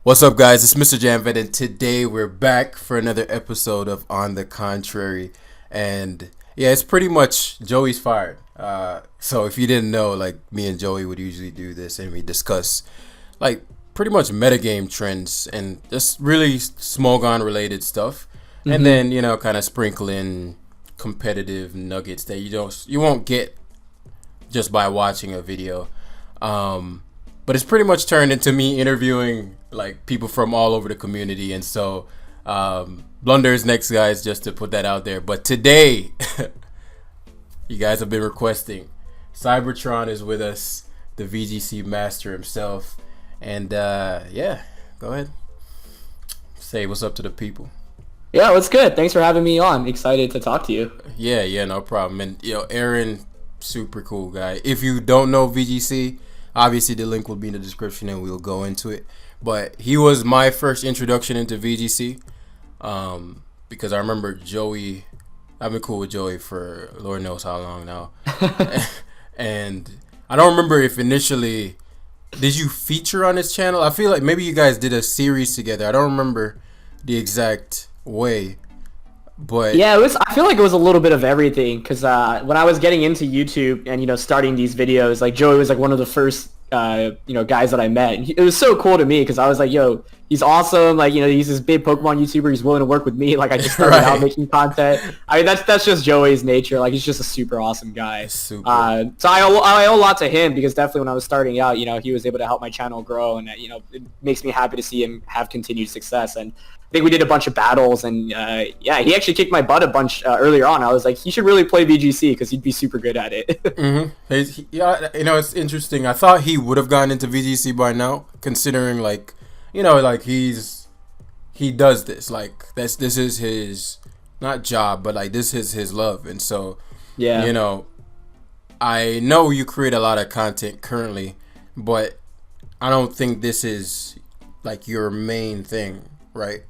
What's up, guys? It's Mrjamvad, and today we're back for another episode of On the Contrary. And yeah, it's pretty much Joey's fired. So if you didn't know, like me and Joey would usually do this, and we discuss like pretty much metagame trends and just really smogon related stuff, and then kind of sprinkle in competitive nuggets that you won't get just by watching a video. But it's pretty much turned into me interviewing like people from all over the community, and so Blunder is next, guys, just to put that out there. But today, you guys have been requesting. Cybertron is with us, the VGC master himself, and yeah, go ahead, say what's up to the people. Yeah, what's good? Thanks for having me on. Excited to talk to you. Yeah, no problem. And Aaron, super cool guy. If you don't know VGC, obviously the link will be in the description and we'll go into it. But he was my first introduction into VGC, because I remember Joey. I've been cool with Joey for Lord knows how long now. And I don't remember if initially, did you feature on his channel? I feel like maybe you guys did a series together. I don't remember the exact way. But yeah, it was. I feel like it was a little bit of everything because when I was getting into YouTube and starting these videos, like Joey was like one of the first guys that I met. And it was so cool to me because I was like, yo, he's awesome. Like he's this big Pokemon YouTuber. He's willing to work with me. Like I just started out making content. I mean that's just Joey's nature. Like he's just a super awesome guy. Super. So I owe a lot to him because definitely when I was starting out, he was able to help my channel grow, and it makes me happy to see him have continued success. And I think we did a bunch of battles, and yeah, he actually kicked my butt a bunch earlier on. I was like, he should really play VGC because he'd be super good at it. Yeah, it's interesting. I thought he would have gotten into VGC by now, considering like he does this, like this is his not job, but like this is his love, and so yeah, I know you create a lot of content currently, but I don't think this is like your main thing, right?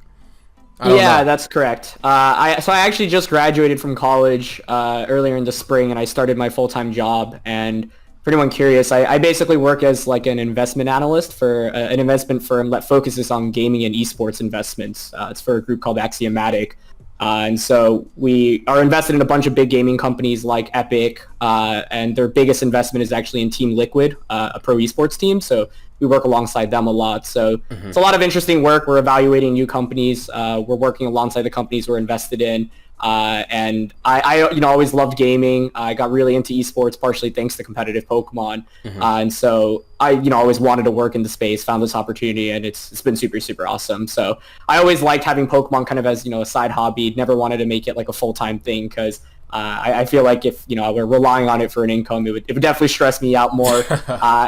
Yeah, that's correct. I actually just graduated from college earlier in the spring, and I started my full-time job. And for anyone curious, I basically work as like an investment analyst for an investment firm that focuses on gaming and esports investments. It's for a group called Axiomatic. And so we are invested in a bunch of big gaming companies like Epic, and their biggest investment is actually in Team Liquid, a pro esports team. So we work alongside them a lot. So it's a lot of interesting work. We're evaluating new companies. We're working alongside the companies we're invested in. And I always loved gaming. I got really into esports partially thanks to competitive Pokemon. And so I always wanted to work in the space, found this opportunity, and it's been super, super awesome. So I always liked having Pokemon kind of as, a side hobby. Never wanted to make it like a full-time thing because I feel like if, we're relying on it for an income, it would definitely stress me out more.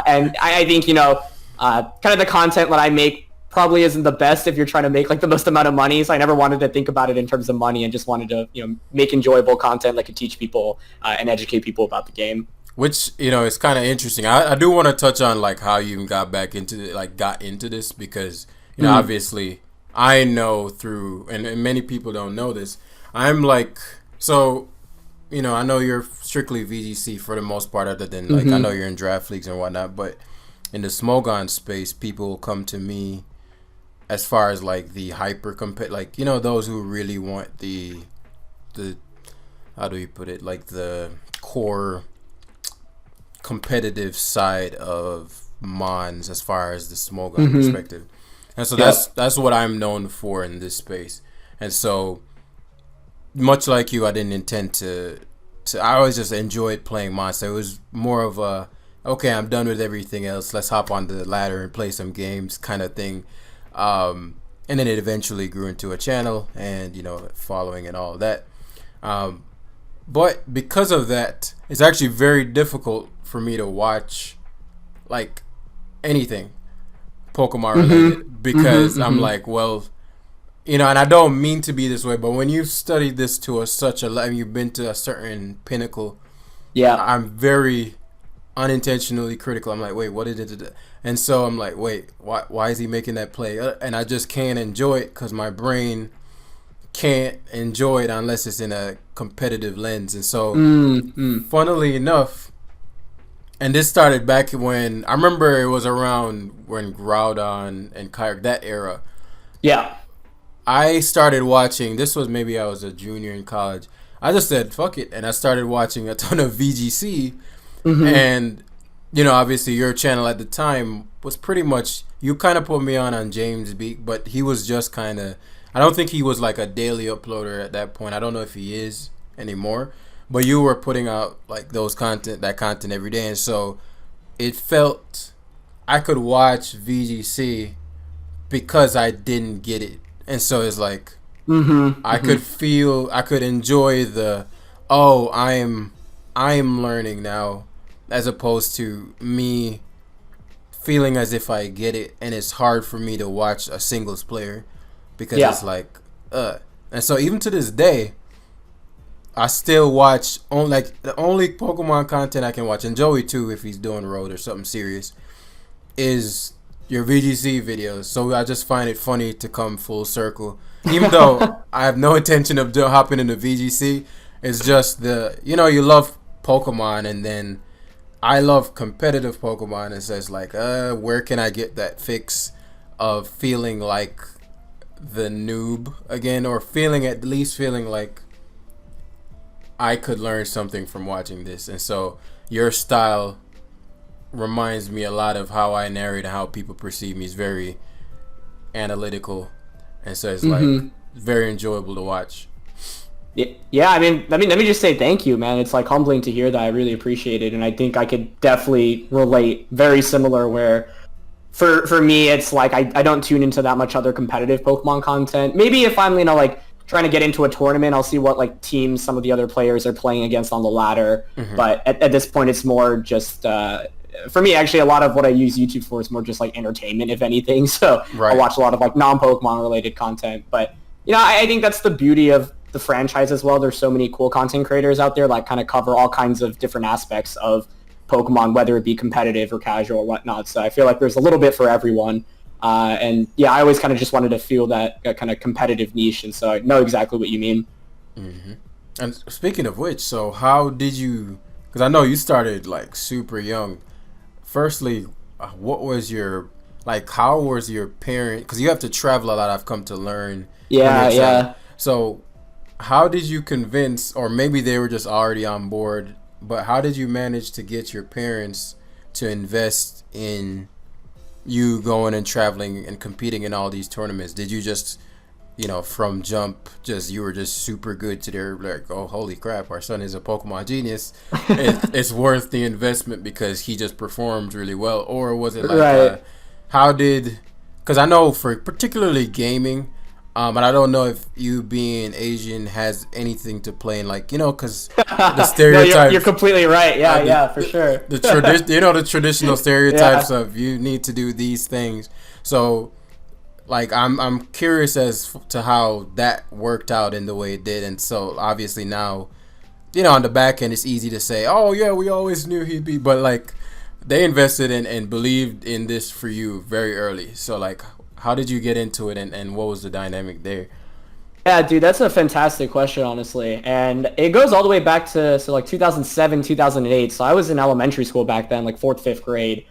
And I think, kind of the content that I make probably isn't the best if you're trying to make like the most amount of money. So I never wanted to think about it in terms of money and just wanted to, make enjoyable content that could teach people and educate people about the game. Which is kind of interesting. I do want to touch on like how you even got back into got into this because obviously I know through and many people don't know this. I'm like so I know you're strictly VGC for the most part, other than like I know you're in draft leagues and whatnot, but in the smogon space, people come to me as far as like the hyper like those who really want the how do you put it, like the core competitive side of Mons as far as the smogon perspective, and so that's what I'm known for in this space. And so much like you, I didn't intend to I always just enjoyed playing Monster. It was more of a okay, I'm done with everything else, let's hop on the ladder and play some games kind of thing. And then it eventually grew into a channel and following and all of that. But because of that, it's actually very difficult for me to watch like anything Pokemon related because I'm like, well, and I don't mean to be this way, but when you've studied this to such a level, you've been to a certain pinnacle, I'm very unintentionally critical. I'm like, wait, what did it? And so I'm like, wait, why is he making that play? And I just can't enjoy it because my brain can't enjoy it unless it's in a competitive lens. And so, funnily enough, And this started back when I remember it was around when Showdown and Kayak, that era. Yeah. I started watching. This was maybe I was a junior in college. I just said fuck it, and I started watching a ton of VGC. And obviously your channel at the time was pretty much, you kind of put me on James Beak, but he was just kind of, I don't think he was like a daily uploader at that point. I don't know if he is anymore, but you were putting out like that content every day, and so it felt I could watch VGC because I didn't get it, and so it's like I could enjoy the I'm learning now, as opposed to me feeling as if I get it, and it's hard for me to watch a singles player because it's like and so even to this day I still watch the only Pokemon content I can watch, and Joey too if he's doing road or something serious, is your VGC videos. So I just find it funny to come full circle, even though I have no intention of hopping into VGC. It's just you love Pokemon, and then I love competitive Pokemon, and so it's like where can I get that fix of feeling like the noob again, or at least feeling like I could learn something from watching this. And so your style reminds me a lot of how I narrate and how people perceive me. It's very analytical, and so it's like very enjoyable to watch. Yeah, I mean, let me just say thank you, man. It's like humbling to hear that. I really appreciate it, and I think I could definitely relate. Very similar, where for me, it's like I don't tune into that much other competitive Pokemon content. Maybe if I'm like trying to get into a tournament, I'll see what like teams some of the other players are playing against on the ladder. But at this point, it's more just for me. Actually, a lot of what I use YouTube for is more just like entertainment, if anything. So I watch a lot of like non-Pokemon related content. But I think that's the beauty of the franchise as well. There's so many cool content creators out there that kind of cover all kinds of different aspects of Pokemon, whether it be competitive or casual or whatnot. So I feel like there's a little bit for everyone. And I always kind of just wanted to feel that kind of competitive niche, and so I know exactly what you mean. And speaking of which, so how did you, because I know you started like super young. Firstly, what was your, like, how was your parent, because you have to travel a lot, I've come to learn. So how did you convince, or maybe they were just already on board, but how did you manage to get your parents to invest in you going and traveling and competing in all these tournaments? Did you just, from jump, you were just super good to their, like, oh, holy crap, our son is a Pokemon genius. It's worth the investment because he just performed really well? Or was it like, because I know for particularly gaming, and I don't know if you being Asian has anything to play in, like, because the stereotypes. No, you're completely right. Yeah, for sure. The traditional stereotypes of you need to do these things. So, like, I'm curious as to how that worked out in the way it did. And so, obviously now, on the back end, it's easy to say, oh yeah, we always knew he'd be, but like, they invested in and believed in this for you very early. So, like, how did you get into it, and what was the dynamic there? Yeah, dude, that's a fantastic question, honestly. And it goes all the way back to like 2007, 2008. So I was in elementary school back then, like 4th, 5th grade.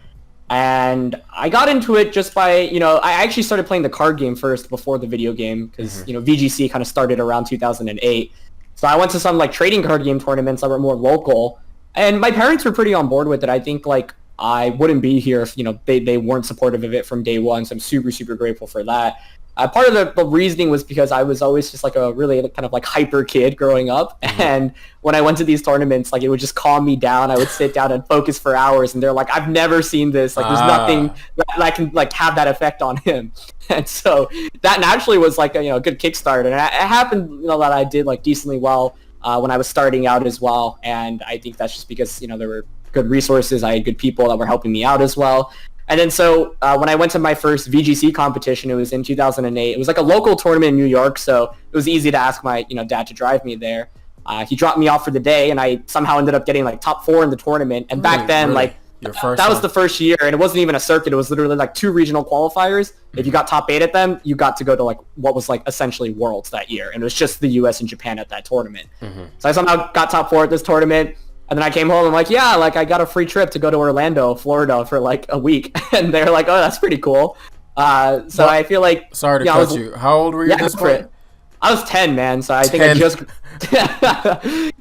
And I got into it just by, I actually started playing the card game first before the video game because, VGC kind of started around 2008. So I went to some like trading card game tournaments that were more local. And my parents were pretty on board with it. I think like I wouldn't be here if, they weren't supportive of it from day one. So I'm super, super grateful for that. Part of the reasoning was because I was always just like a really kind of like hyper kid growing up. And when I went to these tournaments, like, it would just calm me down. I would sit down and focus for hours. And they're like, I've never seen this. Like, there's nothing that can like have that effect on him. And so that naturally was like a good kickstart. And it happened, that I did like decently well when I was starting out as well. And I think that's just because, there were good resources. I had good people that were helping me out as well. And then so when I went to my first VGC competition, it was in 2008. It was like a local tournament in New York, so it was easy to ask my dad to drive me there. He dropped me off for the day, and I somehow ended up getting like top 4 in the tournament. And back then, like, that was the first year, and it wasn't even a circuit. It was literally like 2 regional qualifiers. If you got top 8 at them, you got to go to like what was like essentially Worlds that year, and it was just the US and Japan at that tournament. So I somehow got top 4 at this tournament. And then I came home. I'm like, yeah, like I got a free trip to go to Orlando, Florida for like a week. And they're like, oh, that's pretty cool. So I feel like... Sorry to cut you. How old were you at this point? I was 10, man. So I think I just...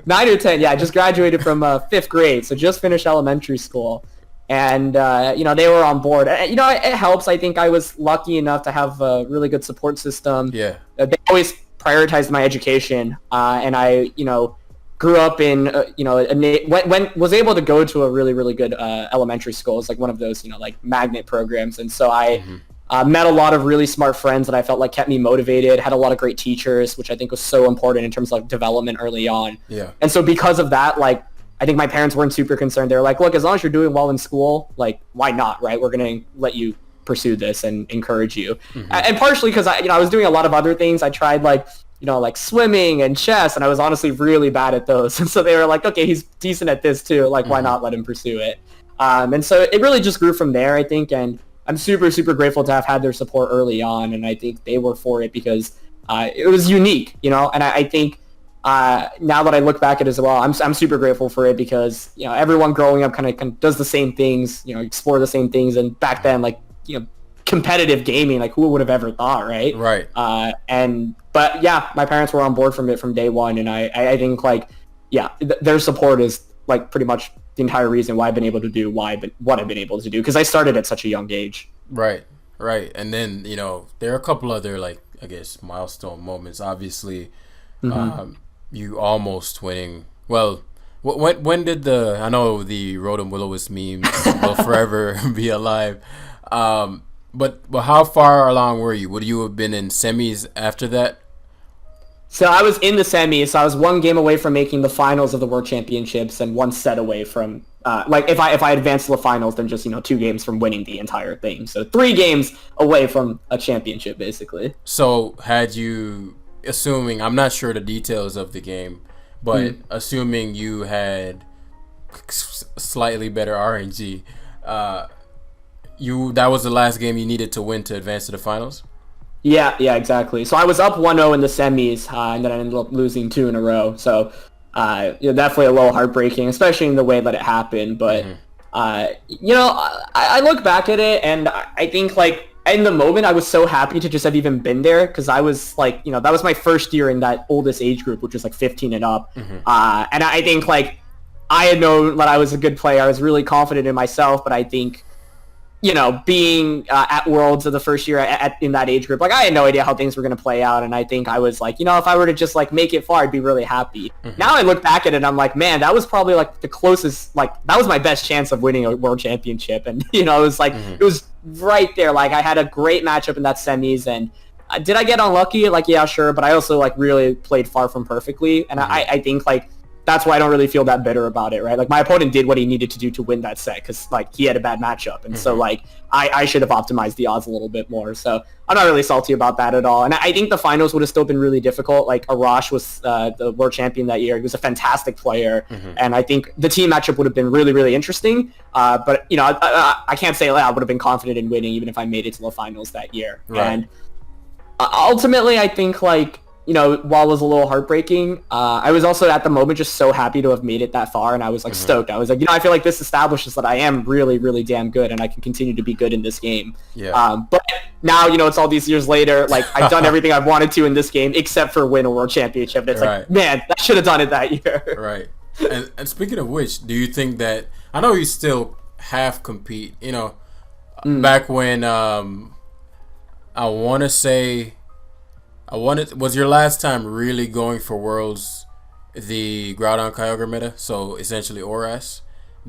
9 or 10, yeah. I just graduated from 5th grade. So just finished elementary school. And, they were on board. It helps. I think I was lucky enough to have a really good support system. Yeah. They always prioritized my education. And I, grew up in, was able to go to a really, really good elementary school. It's like one of those, magnet programs. And so I met a lot of really smart friends that I felt like kept me motivated, had a lot of great teachers, which I think was so important in terms of development early on. Yeah. And so because of that, I think my parents weren't super concerned. They were like, look, as long as you're doing well in school, why not, right? We're going to let you pursue this and encourage you. And partially because I was doing a lot of other things. I tried swimming and chess, and I was honestly really bad at those. And so they were like, okay, he's decent at this too. Why not let him pursue it? And so it really just grew from there, I think. And I'm super, super grateful to have had their support early on. And I think they were for it because it was unique, and I think now that I look back at it as well, I'm super grateful for it because, everyone growing up kind of does the same things, explore the same things. And back then, competitive gaming, who would have ever thought, right? Right. But yeah, my parents were on board from it from day one. And I think their support is pretty much the entire reason why I've been able to do what I've been able to do. Cause I started at such a young age. Right. Right. And then, there are a couple other, I guess, milestone moments, obviously, you almost winning. Well, when did I know the Road and Will-O-Wisp memes will forever be alive. But how far along were you? Would you have been in semis after that? So I was in the semis. So I was one game away from making the finals of the World Championships and one set away from, if I advanced to the finals, then just, 2 games from winning the entire thing. So 3 games away from a championship, basically. So had you, assuming, I'm not sure the details of the game, but assuming you had slightly better RNG, that was the last game you needed to win to advance to the finals? Yeah, exactly. So I was up 1-0 in the semis, and then I ended up losing 2 in a row. So, definitely a little heartbreaking, especially in the way that it happened. But, I look back at it, and I think, in the moment, I was so happy to just have even been there, because I was, that was my first year in that oldest age group, which was, 15 and up. And I think, I had known that I was a good player. I was really confident in myself, but I think... being at Worlds of the first year in that age group, I had no idea how things were going to play out. And I think I was if I were to just make it far, I'd be really happy. Now I look back at it and I'm like, man, that was probably the closest, that was my best chance of winning a world championship. And, it was it was right there. I had a great matchup in that semis. And did I get unlucky? Yeah, sure. But I also really played far from perfectly. And I think that's why I don't really feel that bitter about it, right? My opponent did what he needed to do to win that set because, he had a bad matchup. And so, I should have optimized the odds a little bit more. So I'm not really salty about that at all. And I think the finals would have still been really difficult. Arash was the world champion that year. He was a fantastic player. And I think the team matchup would have been really, really interesting. But, I can't say I would have been confident in winning even if I made it to the finals that year. Right. And ultimately, I think, while it was a little heartbreaking, I was also at the moment just so happy to have made it that far, and I was stoked. I was I feel like this establishes that I am really, really damn good, and I can continue to be good in this game. Yeah. But now, it's all these years later, I've done everything I've wanted to in this game except for win a world championship. And it's man, I should have done it that year. Right. And speaking of which, do you think that, I know you still half compete, back when, I want to say, was your last time really going for Worlds the Groudon Kyogre meta? So essentially Oras?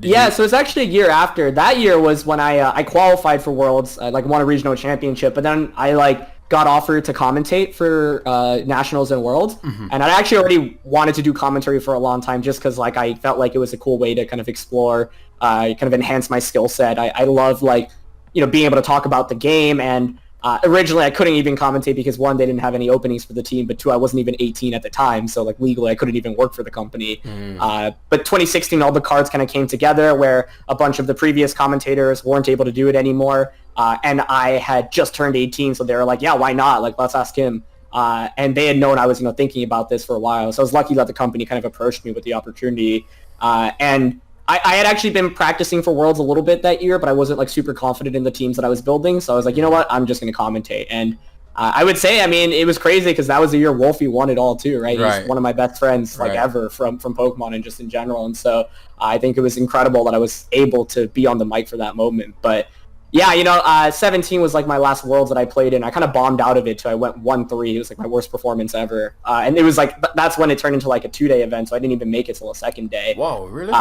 So it's actually a year after. That year was when I qualified for Worlds, won a regional championship, but then I got offered to commentate for Nationals and Worlds. And I actually already wanted to do commentary for a long time just because I felt like it was a cool way to kind of explore, kind of enhance my skill set. I love being able to talk about the game. And originally I couldn't even commentate because 1, they didn't have any openings for the team, but 2, I wasn't even 18 at the time, so legally I couldn't even work for the company. But 2016, all the cards kind of came together where a bunch of the previous commentators weren't able to do it anymore, and I had just turned 18, so they were like, yeah, why not? Let's ask him. And they had known I was thinking about this for a while, so I was lucky that the company kind of approached me with the opportunity. And I had actually been practicing for Worlds a little bit that year, but I wasn't like super confident in the teams that I was building. So I was like, you know what, I'm just going to commentate. And I would say, I mean, it was crazy because that was the year Wolfie won it all too, right? He's one of my best friends like ever from Pokemon and just in general. And so I think it was incredible that I was able to be on the mic for that moment. But yeah, you know, 17 was like my last Worlds that I played in. I kind of bombed out of it, so I went 1-3. It was like my worst performance ever. And it was like, that's when it turned into like a 2-day event, so I didn't even make it till the second day. Whoa, really?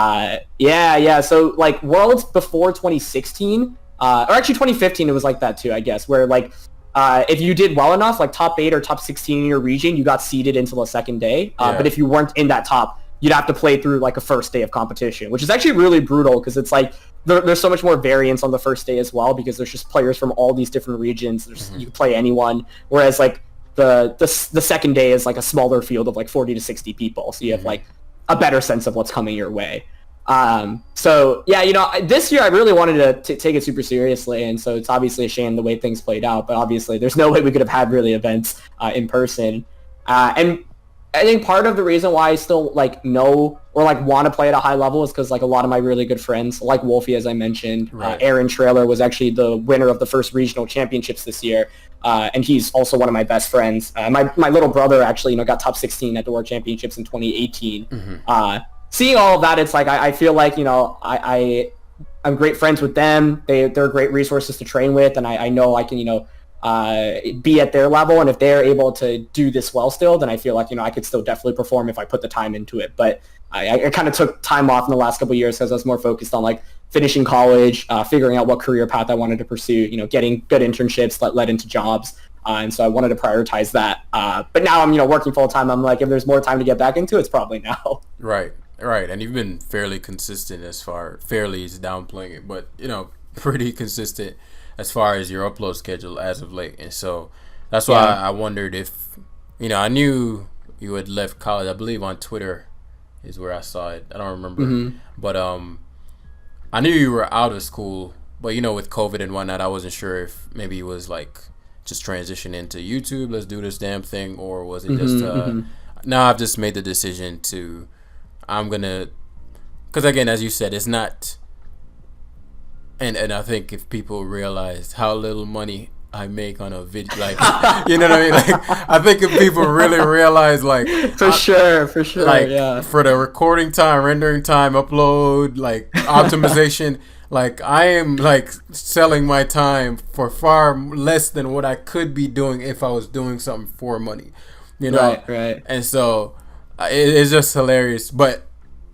Yeah. So like Worlds before 2016, or actually 2015, it was like that too, I guess, where like, if you did well enough, like top 8 or top 16 in your region, you got seeded into the second day. But if you weren't in that top, you'd have to play through like a first day of competition, which is actually really brutal because it's like there's so much more variance on the first day as well because there's just players from all these different regions. You can play anyone, whereas like the second day is like a smaller field of like 40 to 60 people, so you have like a better sense of what's coming your way. So yeah, you know, this year I really wanted to take it super seriously, and so it's obviously a shame the way things played out, but obviously there's no way we could have had really events in person. And I think part of the reason why I still like know or like want to play at a high level is because like a lot of my really good friends, like Wolfie, as I mentioned, Aaron Trailer was actually the winner of the first regional championships this year, and he's also one of my best friends. My little brother actually, you know, got top 16 at the World Championships in 2018. Seeing all of that, it's like I feel like, you know, I'm great friends with them. They're great resources to train with, and I know I can, you know, be at their level, and if they're able to do this well still, then I feel like, you know, I could still definitely perform if I put the time into it. But I kind of took time off in the last couple of years because I was more focused on like finishing college, figuring out what career path I wanted to pursue, you know, getting good internships that led into jobs. And so I wanted to prioritize that. But now I'm, you know, working full time. I'm like, if there's more time to get back into it, it's probably now. Right. And you've been fairly consistent fairly is downplaying it, but, you know, pretty consistent as far as your upload schedule as of late. And so that's why I wondered if, you know, I knew you had left college. I believe on Twitter is where I saw it. I don't remember. But I knew you were out of school. But, you know, with COVID and whatnot, I wasn't sure if maybe it was like just transition into YouTube, let's do this damn thing, or was it just now I've just made the decision to, I'm going to, because again, as you said, it's not, and I think if people realize how little money I make on a video, like, you know what I mean? Like, I think if people really realize, like, for sure, like, yeah, for the recording time, rendering time, upload, like, optimization, like, I am, like, selling my time for far less than what I could be doing if I was doing something for money, you know? Right. And so it's just hilarious. But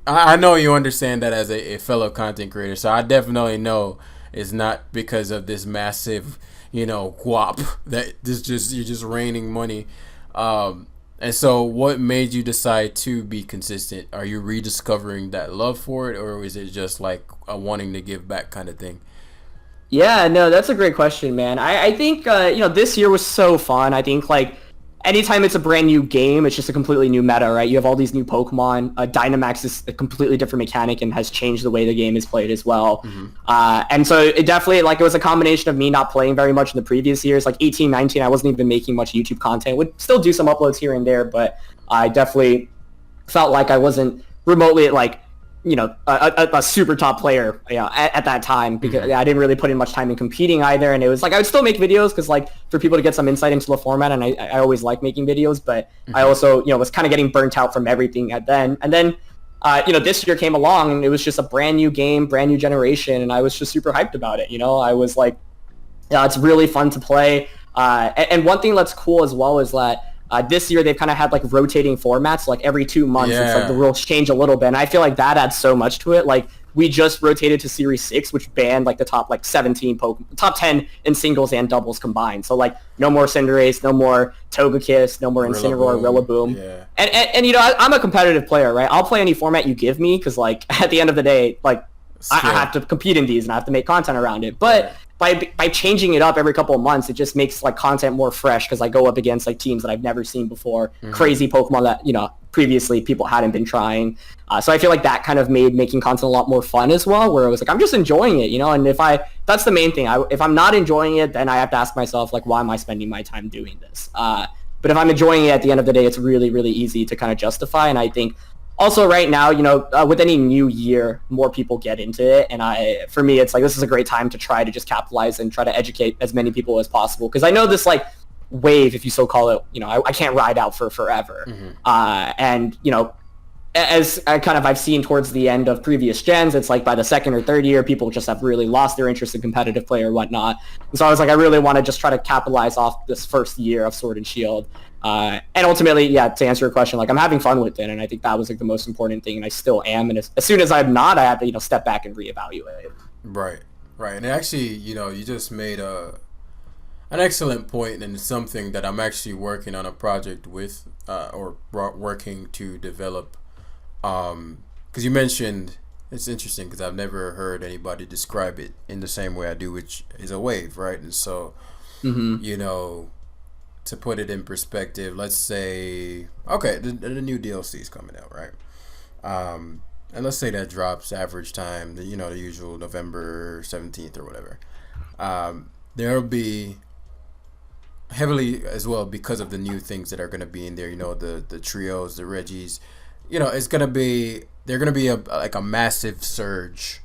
I know you understand that as a fellow content creator, so I definitely know it's not because of this massive, you know, guap that this just you're just raining money. And so what made you decide to be consistent? Are you rediscovering that love for it, or is it just like a wanting to give back kind of thing? Yeah, no, that's a great question, man. I think, you know, this year was so fun. I think, like, anytime it's a brand new game, it's just a completely new meta, right? You have all these new Pokemon. Dynamax is a completely different mechanic and has changed the way the game is played as well. And so it definitely, like, it was a combination of me not playing very much in the previous years. Like 18, 19, I wasn't even making much YouTube content. Would still do some uploads here and there, but I definitely felt like I wasn't remotely, like, you know, a super top player, you know, at that time, because I didn't really put in much time in competing either. And it was like, I would still make videos because, like, for people to get some insight into the format, and I always like making videos, but I also, you know, was kind of getting burnt out from everything at then. And then, you know, this year came along and it was just a brand new game, brand new generation. And I was just super hyped about it. You know, I was like, yeah, it's really fun to play. And one thing that's cool as well is that this year they've kind of had like rotating formats, like every 2 months. It's like the rules change a little bit, and I feel like that adds so much to it. Like, we just rotated to Series 6, which banned like the top like 17 top 10 in singles and doubles combined. So like, no more Cinderace, no more Togekiss, no more Incineroar, Rillaboom. And you know, I'm a competitive player, right? I'll play any format you give me because, like, at the end of the day, like, I have to compete in these and I have to make content around it. But by changing it up every couple of months, it just makes like content more fresh because I go up against like teams that I've never seen before, crazy Pokemon that, you know, previously people hadn't been trying. So I feel like that kind of made making content a lot more fun as well, where it was like, I'm just enjoying it, you know, and that's the main thing. If I'm not enjoying it, then I have to ask myself, like, why am I spending my time doing this? But if I'm enjoying it at the end of the day, it's really, really easy to kind of justify. And I think Also, right now, with any new year, more people get into it, and for me, it's like this is a great time to try to just capitalize and try to educate as many people as possible. Because I know this like wave, if you so call it, I can't ride out for forever. And as I've seen towards the end of previous gens, it's like by the second or third year, people just have really lost their interest in competitive play or whatnot. And so I was like, I really want to just try to capitalize off this first year of Sword and Shield. And ultimately, yeah, to answer your question, like I'm having fun with it, and I think that was like the most important thing, and I still am. And as soon as I'm not, I have to step back and reevaluate. Right, and actually, you just made an excellent point, and something that I'm actually working on a project with, or working to develop. Because you mentioned, it's interesting because I've never heard anybody describe it in the same way I do, which is a wave, right? And so, to put it in perspective, let's say, okay, the new DLC is coming out, right? And let's say that drops average time, the usual November 17th or whatever. There'll be heavily as well because of the new things that are going to be in there, the trios, the Reggies. It's going to be, they're going to be a massive surge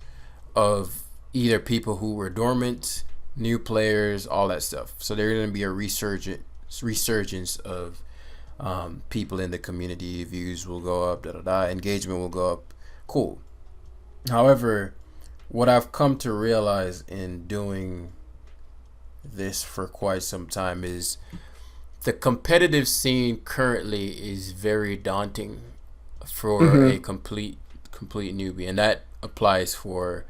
of either people who were dormant, new players, all that stuff. So there's going to be a resurgence of people in the community. Views will go up, engagement will go up. Cool. However, what I've come to realize in doing this for quite some time is the competitive scene currently is very daunting for a complete newbie, and that applies for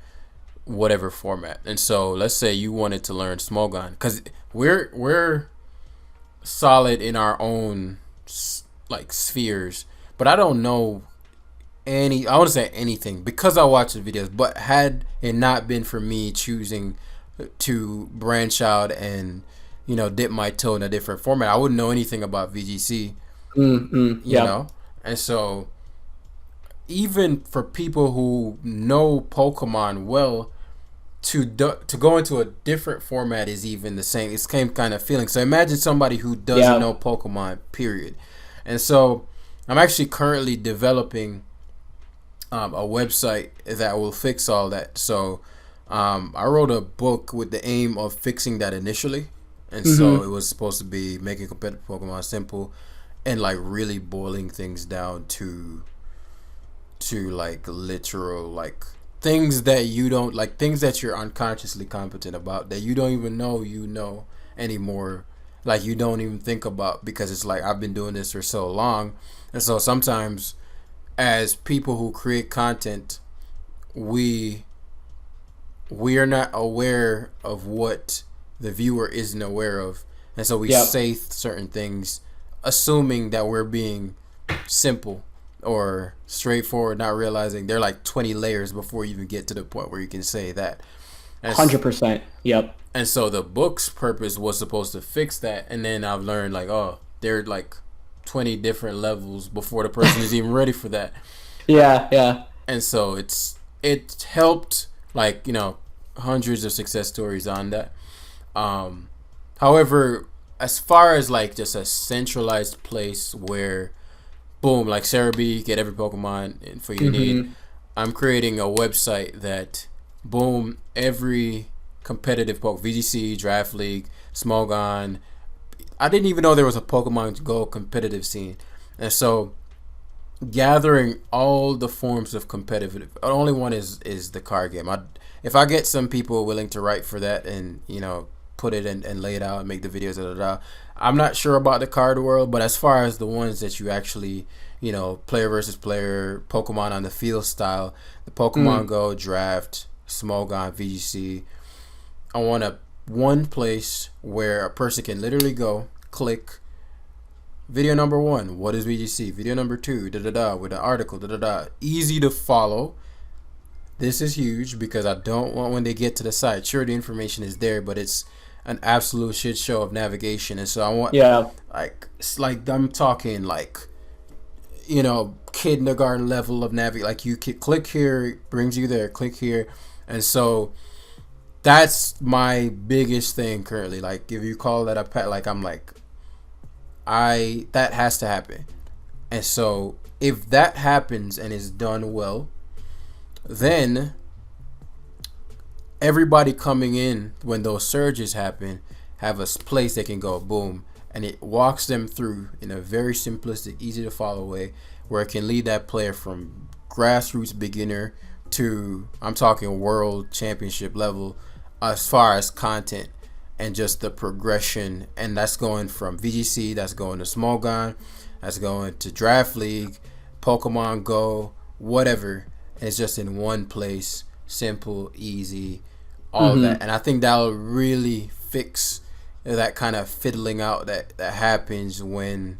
whatever format. And so let's say you wanted to learn smogon, because we're solid in our own like spheres, but I don't know I want to say anything because I watch the videos. But had it not been for me choosing to branch out and dip my toe in a different format, I wouldn't know anything about VGC. You know, and so even for people who know Pokemon well, to go into a different format is even the same. It's the same kind of feeling. So imagine somebody who doesn't know Pokemon, period. And so I'm actually currently developing a website that will fix all that. So I wrote a book with the aim of fixing that initially. And so it was supposed to be making competitive Pokemon simple and like really boiling things down to like literal like things that you don't like, things that you're unconsciously competent about that you don't even know anymore, like you don't even think about, because it's like I've been doing this for so long. And so sometimes as people who create content, we are not aware of what the viewer isn't aware of, and so we say certain things assuming that we're being simple or straightforward, not realizing they're like 20 layers before you even get to the point where you can say that. 100%. Yep. And so the book's purpose was supposed to fix that, and then I've learned like, oh, they're like 20 different levels before the person is even ready for that. Yeah. And so it helped, like, hundreds of success stories on that. However, as far as like just a centralized place where boom, like Sarah B, get every Pokemon for you need. I'm creating a website that, boom, every competitive VGC, Draft League, Smogon. I didn't even know there was a Pokemon Go competitive scene. And so gathering all the forms of competitive, the only one is the card game. If I get some people willing to write for that and, put it and lay it out and make the videos, I'm not sure about the card world, but as far as the ones that you actually, player versus player, Pokemon on the field style, the Pokemon Go, Draft, Smogon, VGC, I want one place where a person can literally go, click, video number 1, what is VGC? Video number 2, with an article, easy to follow. This is huge because I don't want, when they get to the site, sure, the information is there, but it's an absolute shit show of navigation. And so I want, like I'm talking like, kindergarten level of navigation. Like you can click here, it brings you there, click here. And so that's my biggest thing currently. Like if you call that a pet, like I'm like, that has to happen. And so if that happens and is done well, then everybody coming in when those surges happen have a place they can go boom, and it walks them through in a very simplistic, easy to follow way where it can lead that player from grassroots beginner to, I'm talking world championship level as far as content and just the progression. And that's going from VGC, that's going to smogon, that's going to Draft League, Pokemon Go, whatever. And it's just in one place, simple, easy, all that. And I think that'll really fix that kind of fiddling out that happens when,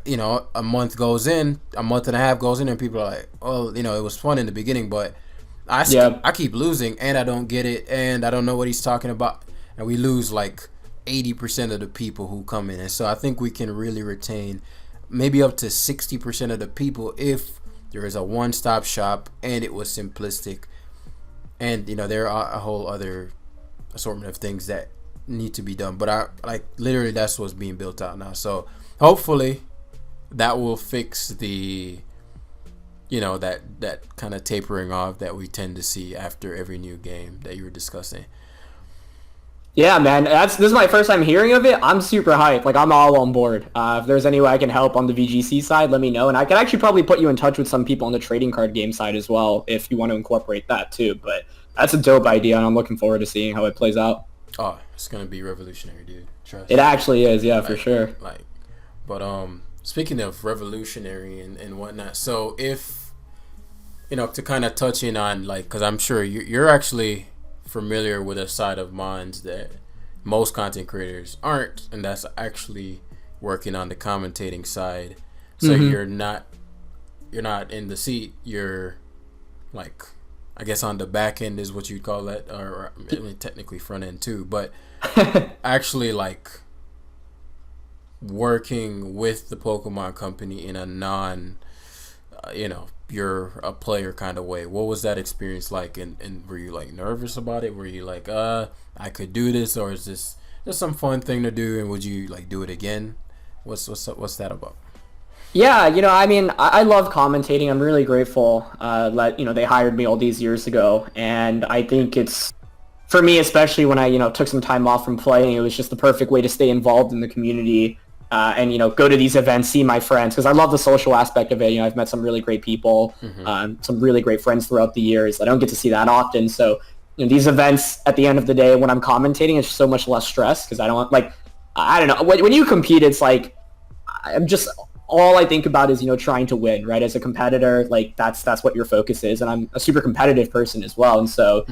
you know, a month and a half goes in and people are like, oh, you know, it was fun in the beginning, but I keep losing and I don't get it and I don't know what he's talking about. And we lose like 80% of the people who come in. And so I think we can really retain maybe up to 60% of the people if there is a one-stop shop and it was simplistic. And, you know, there are a whole other assortment of things that need to be done. But literally that's what's being built out now. So hopefully that will fix the, you know, that kind of tapering off that we tend to see after every new game that you were discussing. Yeah, man, this is my first time hearing of it. I'm super hyped. Like, I'm all on board. If there's any way I can help on the VGC side, let me know. And I can actually probably put you in touch with some people on the trading card game side as well if you want to incorporate that too. But that's a dope idea, and I'm looking forward to seeing how it plays out. Oh, it's going to be revolutionary, dude. Trust. It actually is, yeah, for sure. But speaking of revolutionary and whatnot, so if, you know, to kind of touch in on, like, because I'm sure you're actually familiar with a side of minds that most content creators aren't, and that's actually working on the commentating side. So you're not in the seat, you're like, I guess on the back end is what you'd call that, or I mean, technically front end too, but actually like working with the Pokemon company in a non you know, you're a player kind of way. What was that experience like, and were you like nervous about it? Were you like, I could do this, or is this just some fun thing to do, and would you like do it again? What's that about? Yeah, you know, I mean, I love commentating. I'm really grateful that, you know, they hired me all these years ago, and I think it's, for me especially when I, you know, took some time off from playing, it was just the perfect way to stay involved in the community. And, you know, go to these events, see my friends, because I love the social aspect of it. You know, I've met some really great people, some really great friends throughout the years. I don't get to see that often. So, you know, these events at the end of the day when I'm commentating, it's so much less stress because I don't, like, I don't know. When you compete, it's like, I'm just, all I think about is, you know, trying to win, right? As a competitor, like, that's what your focus is. And I'm a super competitive person as well. And so,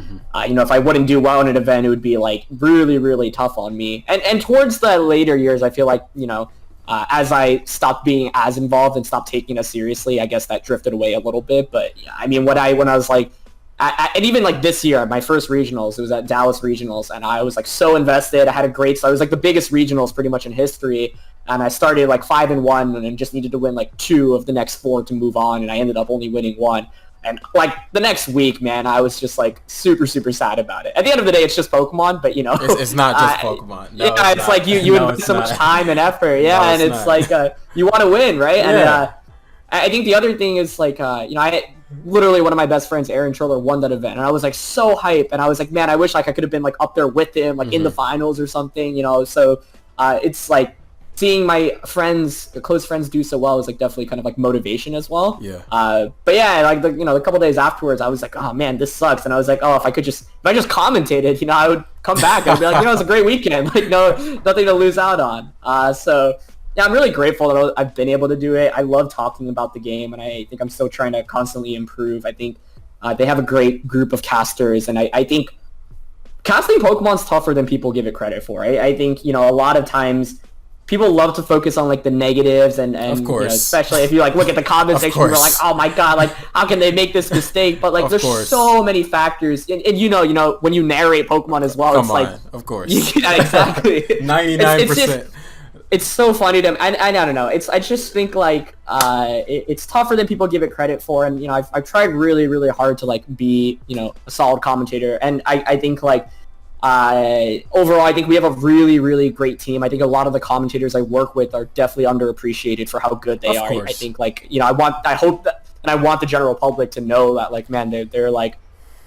you know, if I wouldn't do well in an event, it would be, like, really, really tough on me. And towards the later years, I feel like, you know, as I stopped being as involved and stopped taking us seriously, I guess that drifted away a little bit. But, yeah, I mean, when I was, like, and even, like, this year, my first regionals, it was at Dallas Regionals, and I was, like, so invested. I had a great start. It was, like, the biggest regionals pretty much in history. And I started like 5-1 and then just needed to win like 2 of the next 4 to move on. And I ended up only winning 1. And like the next week, man, I was just like super, super sad about it. At the end of the day, it's just Pokemon, but you know. It's not just Pokemon. No, yeah, it's like you invest so much time and effort. Yeah, no, and it's like you want to win, right? Yeah. And I think the other thing is like, you know, literally one of my best friends, Aaron Triller, won that event. And I was like so hyped. And I was like, man, I wish like I could have been like up there with him, like in the finals or something, you know. So it's like, seeing my friends, close friends do so well is like definitely kind of like motivation as well. Yeah. But yeah, like you know, a couple days afterwards, I was like, oh man, this sucks. And I was like, oh, if I just commentated, you know, I would come back. I'd be like, you know, it's a great weekend. Like nothing to lose out on. So yeah, I'm really grateful that I've been able to do it. I love talking about the game, and I think I'm still trying to constantly improve. I think they have a great group of casters, and I think casting Pokemon's tougher than people give it credit for. I think, you know, a lot of times people love to focus on like the negatives and of course, you know, especially if you like look at the comment section, you're like, oh my god, like how can they make this mistake? But like there's so many factors, and you know when you narrate Pokemon as well, it's like of course, yeah, exactly, 99%. It's so funny to me. I don't know. I just think like it's tougher than people give it credit for, and you know I've tried really, really hard to like be, you know, a solid commentator, and I think like Overall, I think we have a really, really great team. I think a lot of the commentators I work with are definitely underappreciated for how good they are. I think, like, you know, I hope that, and I want the general public to know that, like, man, they're like,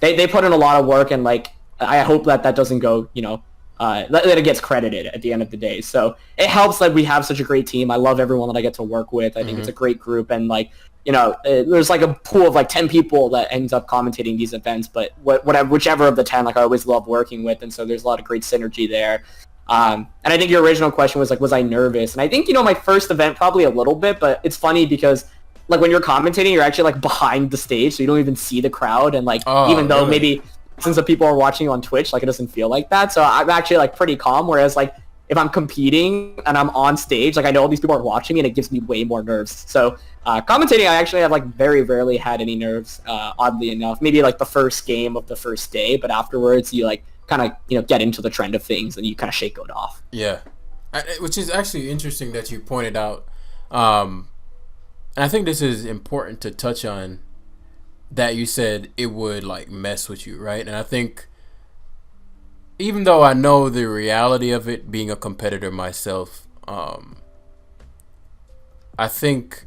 they put in a lot of work, and like, I hope that doesn't go, you know, that it gets credited at the end of the day. So it helps that we have such a great team. I love everyone that I get to work with. I think it's a great group, and like, you know, there's like a pool of like 10 people that ends up commentating these events, but whichever of the 10, like, I always love working with, and so there's a lot of great synergy there. And I think your original question was like, was I nervous? And I think, you know, my first event probably a little bit, but it's funny because like when you're commentating, you're actually like behind the stage, so you don't even see the crowd, and like even though maybe since the people are watching you on Twitch, like, it doesn't feel like that. So I'm actually like pretty calm, whereas like if I'm competing and I'm on stage, like, I know all these people are watching me, and it gives me way more nerves. So commentating, I actually have like very rarely had any nerves, oddly enough. Maybe like the first game of the first day, but afterwards you like kind of, you know, get into the trend of things and you kind of shake it off. Yeah, which is actually interesting that you pointed out. And I think this is important to touch on, that you said it would like mess with you, right? And I think, even though I know the reality of it, being a competitor myself, I think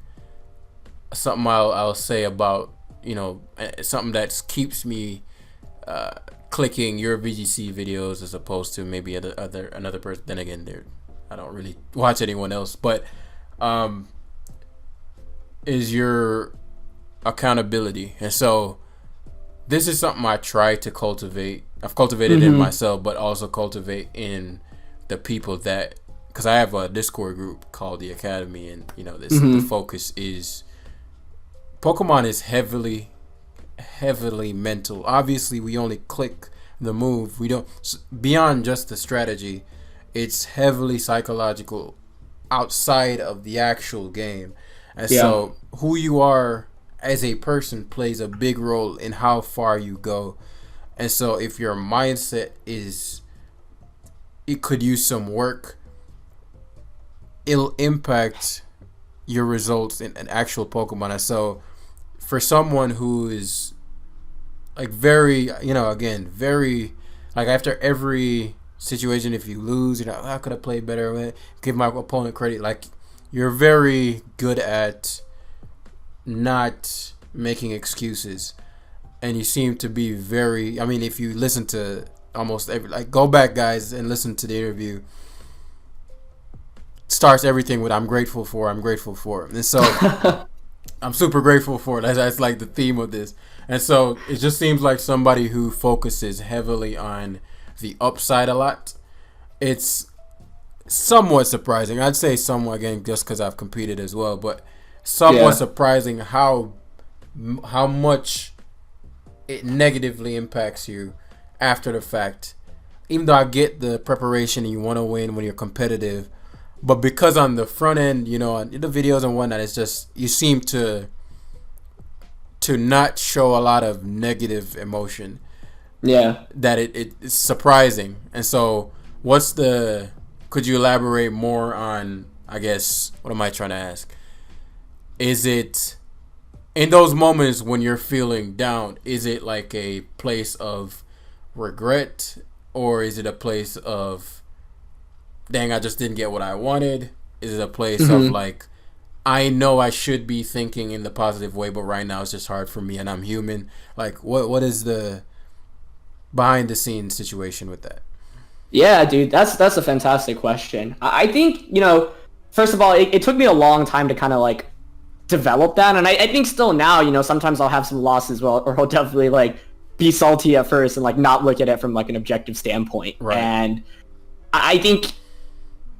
something I'll say about, you know, something that keeps me clicking your VGC videos as opposed to maybe another person. Then again, I don't really watch anyone else, but is your accountability. And so this is something I try to cultivate. I've cultivated in myself, but also cultivate in the people that, because I have a Discord group called the Academy, and you know, this the focus is Pokemon is heavily mental. Obviously, we only click the move. We don't, beyond just the strategy, it's heavily psychological outside of the actual game. And so who you are as a person plays a big role in how far you go. And so if your mindset it could use some work, it'll impact your results in an actual Pokemon. And so for someone who is like very, you know, again, very, like, after every situation, if you lose, you know, how could I play better? Give my opponent credit. Like, you're very good at not making excuses, and you seem to be very, I mean, if you listen to almost every, like, go back, guys, and listen to the interview, starts everything with I'm grateful for, and so I'm super grateful for it. That's like the theme of this. And so it just seems like somebody who focuses heavily on the upside a lot. It's somewhat surprising. I'd say somewhat, again, just because I've competed as well, but somewhat surprising how much it negatively impacts you after the fact. Even though I get the preparation and you want to win when you're competitive, but because on the front end, you know, on the videos and whatnot, it's just, you seem to not show a lot of negative emotion. Yeah. That it's surprising. And so could you elaborate more on, I guess, what am I trying to ask? Is it, in those moments when you're feeling down, is it like a place of regret, or is it a place of, dang, I just didn't get what I wanted? Is it a place of like, I know I should be thinking in the positive way, but right now it's just hard for me and I'm human? Like, what is the behind the scenes situation with that? Yeah, dude, that's a fantastic question. I think, you know, first of all, it took me a long time to kind of like develop that, and I think still now, you know, sometimes I'll have some losses, or I'll definitely like be salty at first and like not look at it from like an objective standpoint. Right. And I think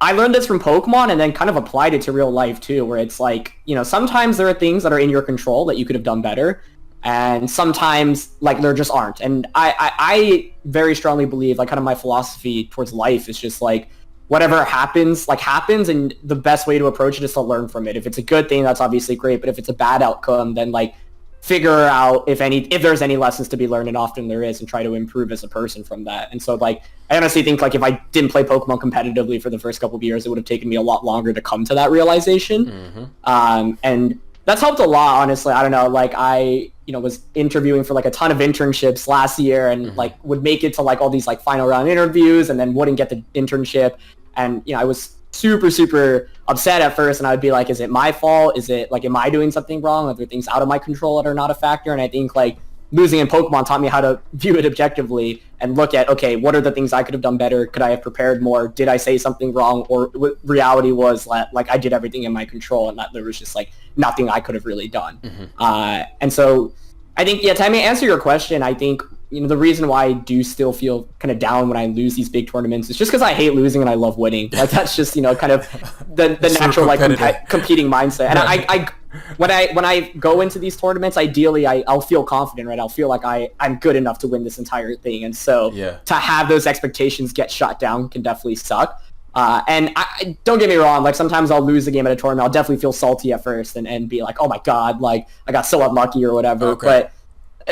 I learned this from Pokemon and then kind of applied it to real life too, where it's like, you know, sometimes there are things that are in your control that you could have done better, and sometimes like there just aren't. And I very strongly believe, like, kind of my philosophy towards life is just like, whatever happens, like, happens, and the best way to approach it is to learn from it. If it's a good thing, that's obviously great, but if it's a bad outcome, then like figure out if there's any lessons to be learned, and often there is, and try to improve as a person from that. And so like, I honestly think like if I didn't play Pokemon competitively for the first couple of years, it would have taken me a lot longer to come to that realization. And that's helped a lot, honestly. I don't know, like, I was interviewing for like a ton of internships last year and like would make it to like all these like final round interviews and then wouldn't get the internship. And, I was super, super upset at first, and I would be like, is it my fault? Is it like, am I doing something wrong? Are there things out of my control that are not a factor? And I think like losing in Pokemon taught me how to view it objectively and look at, okay, what are the things I could have done better? Could I have prepared more? Did I say something wrong? Or reality was that like I did everything in my control and that there was just like nothing I could have really done. And so I think, to answer your question, I think, the reason why I do still feel kind of down when I lose these big tournaments is just because I hate losing and I love winning. Like that's just, kind of the natural like competing mindset. And I when I go into these tournaments, ideally I'll feel confident, right? I'll feel like I'm good enough to win this entire thing. And so to have those expectations get shut down can definitely suck. And I don't get me wrong, like sometimes I'll lose a game at a tournament. I'll definitely feel salty at first and be like, oh my God, like I got so unlucky or whatever. Okay. But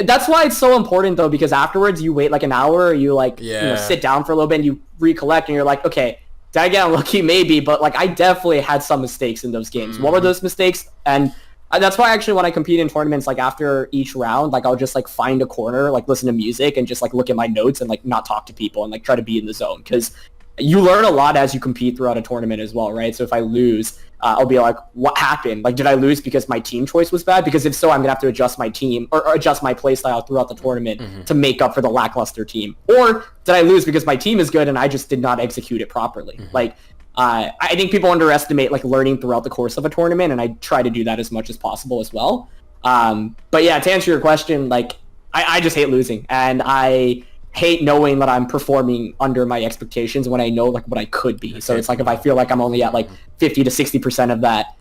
that's why it's so important though, because afterwards you wait like an hour or you like sit down for a little bit and you recollect and you're like, okay, did I get unlucky? Maybe, but like I definitely had some mistakes in those games. What were those mistakes? And that's why actually when I compete in tournaments, like after each round, like I'll just like find a corner, like listen to music and just like look at my notes and like not talk to people and like try to be in the zone, because you learn a lot as you compete throughout a tournament as well, right? So if I lose, I'll be like, what happened? Like, did I lose because my team choice was bad? Because if so, I'm going to have to adjust my team or adjust my play style throughout the tournament to make up for the lackluster team. Or did I lose because my team is good and I just did not execute it properly? Like, I think people underestimate like learning throughout the course of a tournament, and I try to do that as much as possible as well. But yeah, to answer your question, like, I just hate losing, and I hate knowing that I'm performing under my expectations when I know like what I could be. So it's like if I feel like I'm only at like 50 to 60% of that,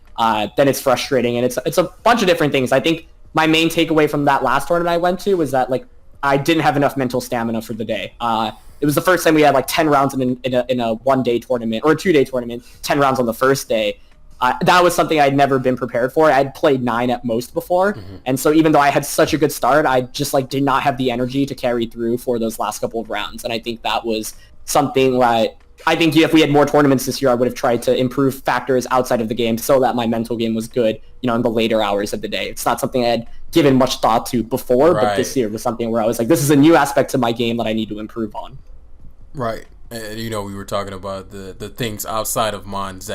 then it's frustrating. And it's a bunch of different things. I think my main takeaway from that last tournament I went to was that like I didn't have enough mental stamina for the day. It was the first time we had like 10 rounds in a 1-day tournament or a 2-day tournament, 10 rounds on the first day. That was something I'd never been prepared for. I'd played 9 at most before. And so even though I had such a good start, I just like did not have the energy to carry through for those last couple of rounds. And I think that was something that I think if we had more tournaments this year, I would have tried to improve factors outside of the game so that my mental game was good, in the later hours of the day. It's not something I had given much thought to before, but this year was something where I was like, this is a new aspect to my game that I need to improve on. Right. And, we were talking about the things outside of Mons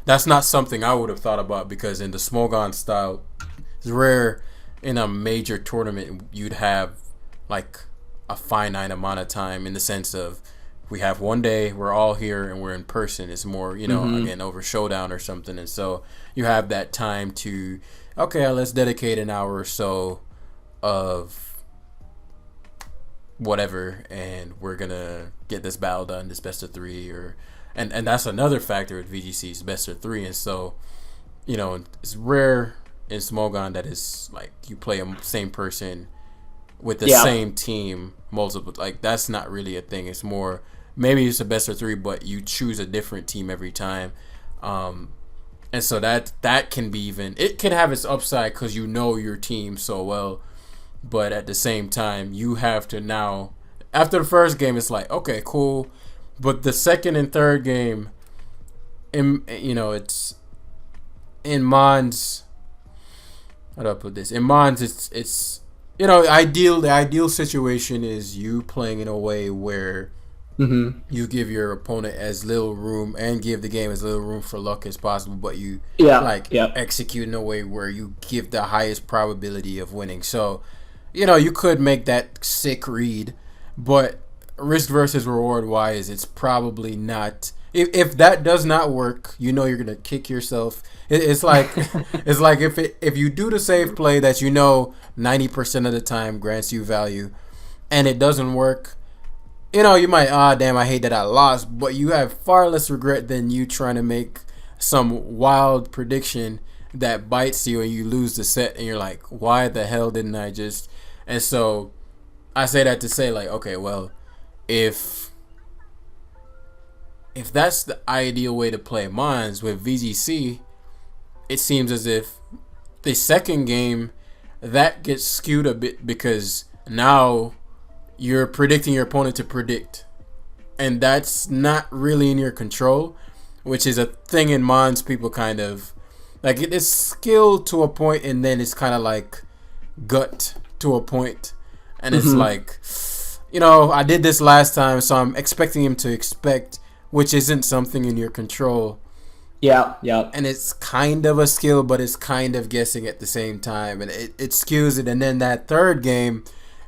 that's not something I would have thought about, because in the smogon style, it's rare in a major tournament you'd have like a finite amount of time, in the sense of we have 1 day, we're all here and we're in person. It's more, again, over Showdown or something. And so you have that time to, okay, let's dedicate an hour or so of whatever, and we're going to get this battle done, this best of 3 or... And that's another factor at VGC's best of 3. And so, it's rare in Smogon that it's like you play a same person with the same team multiple. Like, that's not really a thing. It's more, maybe it's a best of 3, but you choose a different team every time. And so that can be it can have its upside because you know your team so well. But at the same time, you have to now, after the first game, it's like, okay, cool. But the second and third game, it's in Mons. How do I put this? In Mons, it's the ideal situation is you playing in a way where you give your opponent as little room and give the game as little room for luck as possible, but you execute in a way where you give the highest probability of winning. So, you could make that sick read, but risk versus reward wise, it's probably not. If that does not work, you're gonna kick yourself. It's like it's like if you do the safe play that 90% of the time grants you value, and it doesn't work, you might damn, I hate that I lost, but you have far less regret than you trying to make some wild prediction that bites you and you lose the set and you're like, why the hell didn't I just? And so I say that to say like, okay, well, if that's the ideal way to play Mons with VGC, it seems as if the second game that gets skewed a bit, because now you're predicting your opponent to predict, and that's not really in your control, which is a thing in Mons. People kind of like it's skill to a point, and then it's kind of like gut to a point, and it's like, I did this last time, so I'm expecting him to expect, which isn't something in your control. Yeah. And it's kind of a skill, but it's kind of guessing at the same time, and it skews it. And then that third game,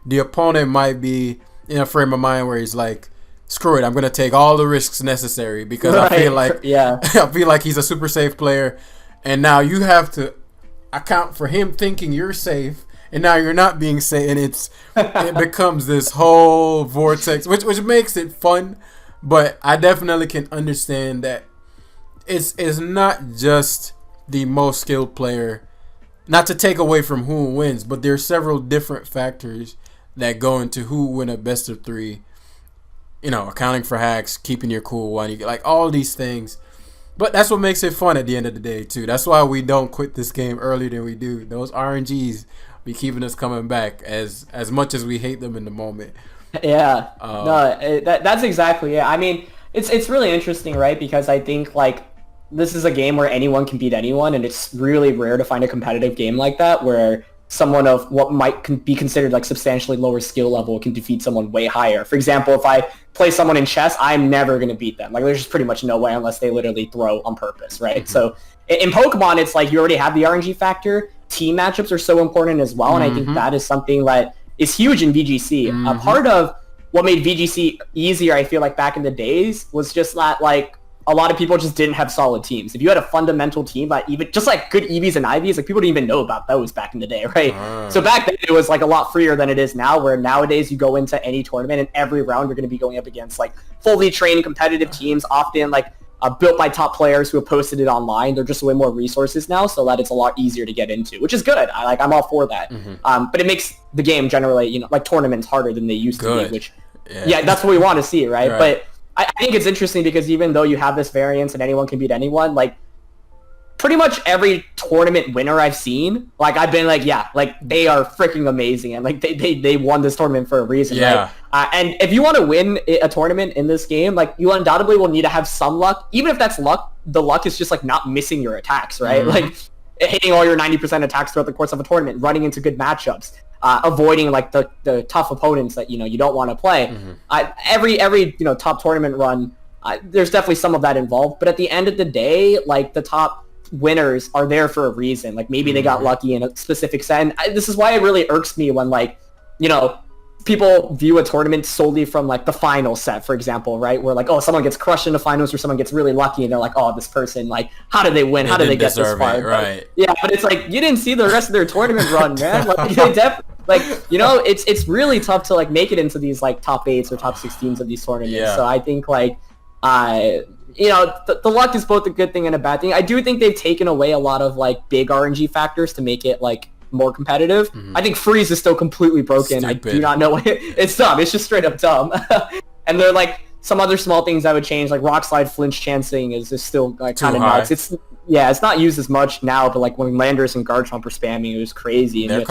the opponent might be in a frame of mind where he's like, screw it, I'm going to take all the risks necessary because I feel like I feel like he's a super safe player, and now you have to account for him thinking you're safe, and now you're not being safe, and it becomes this whole vortex, which makes it fun. But I definitely can understand that it's not just the most skilled player, not to take away from who wins, but there's several different factors that go into who win a best of 3. Accounting for hacks, keeping your cool one, like all these things. But that's what makes it fun at the end of the day too. That's why we don't quit this game earlier than we do. Those RNGs be keeping us coming back as much as we hate them in the moment. Yeah. That's exactly it. I mean, it's really interesting, right? Because I think like this is a game where anyone can beat anyone, and it's really rare to find a competitive game like that where someone of what might be considered like substantially lower skill level can defeat someone way higher. For example, if I play someone in chess, I'm never going to beat them. Like there's just pretty much no way unless they literally throw on purpose, right? So in Pokemon, it's like you already have the RNG factor. Team matchups are so important as well, and I think that is something that is huge in VGC. A part of what made VGC easier, I feel like back in the days, was just that like a lot of people just didn't have solid teams. If you had a fundamental team, like even just like good EVs and IVs, like people didn't even know about those back in the day, right? So back then it was like a lot freer than it is now, where nowadays you go into any tournament and every round you're going to be going up against like fully trained competitive teams, often like built by top players who have posted it online. They're just way more resources now, so that it's a lot easier to get into, which is good. I'm all for that. But it makes the game generally, like tournaments harder than they used to be, which that's what we want to see, right? But I think it's interesting because even though you have this variance and anyone can beat anyone, like pretty much every tournament winner I've seen, like I've been like, like they are freaking amazing, and like they won this tournament for a reason, right? And if you want to win a tournament in this game, like you undoubtedly will need to have some luck, even if that's luck. The luck is just like not missing your attacks, right? Like hitting all your 90% attacks throughout the course of a tournament, running into good matchups. Avoiding like the tough opponents that you don't want to play. Every top tournament run, there's definitely some of that involved. But at the end of the day, like the top winners are there for a reason. Like maybe they got lucky in a specific set. And this is why it really irks me when like people view a tournament solely from like the final set, for example, right? Where like, oh, someone gets crushed in the finals or someone gets really lucky and they're like, oh, this person, like, how did they win? How did they get this far? Right. But it's like, you didn't see the rest of their tournament run, man. Like, it's really tough to like make it into these like top 8s or top 16s of these tournaments. So I think like, the luck is both a good thing and a bad thing. I do think they've taken away a lot of like big RNG factors to make it like more competitive. I think freeze is still completely broken. Stupid. I do not know what it's dumb. It's just straight up dumb. And they're like some other small things I would change, like rock slide flinch chancing is still like kind of nuts. It's not used as much now, but like when Landers and Garchomp are spamming, it was crazy. And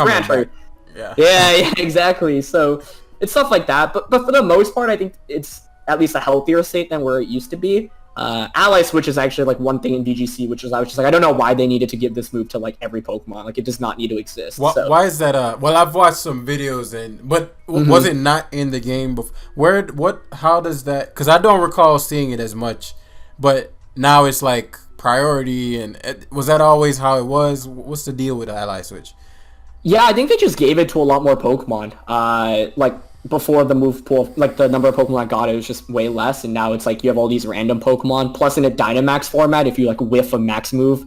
yeah, exactly. So it's stuff like that. But for the most part, I think it's at least a healthier state than where it used to be. Ally Switch is actually like one thing in VGC, which is I was just like, I don't know why they needed to give this move to like every Pokemon. Like it does not need to exist. Why is that? Well, I've watched some videos but was it not in the game before? How does that? Because I don't recall seeing it as much, but now it's like priority. And was that always how it was? What's the deal with Ally Switch? Yeah, I think they just gave it to a lot more Pokemon. Like before the move pool, like the number of Pokemon I got, it was just way less, and now it's like you have all these random Pokemon. Plus in a Dynamax format, if you like whiff a max move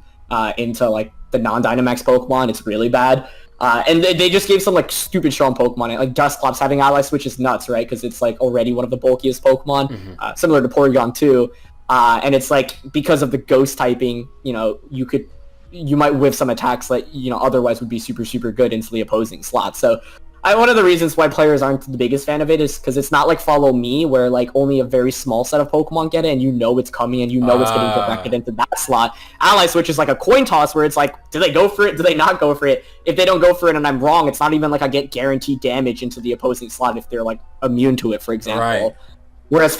into like the non-Dynamax Pokemon, it's really bad. And they just gave some like stupid strong Pokemon. Like Dusclops having Ally Switch is nuts, right? Because it's like already one of the bulkiest Pokemon, similar to Porygon too. And it's like because of the ghost typing, you might whiff some attacks that otherwise would be super super good into the opposing slot. So one of the reasons why players aren't the biggest fan of it is because it's not like Follow Me, where like only a very small set of Pokemon get it, and it's coming, and it's getting directed into that slot. Ally Switch is like a coin toss, where it's like, do they go for it? Do they not go for it? If they don't go for it and I'm wrong, it's not even like I get guaranteed damage into the opposing slot if they're like immune to it, for example. Whereas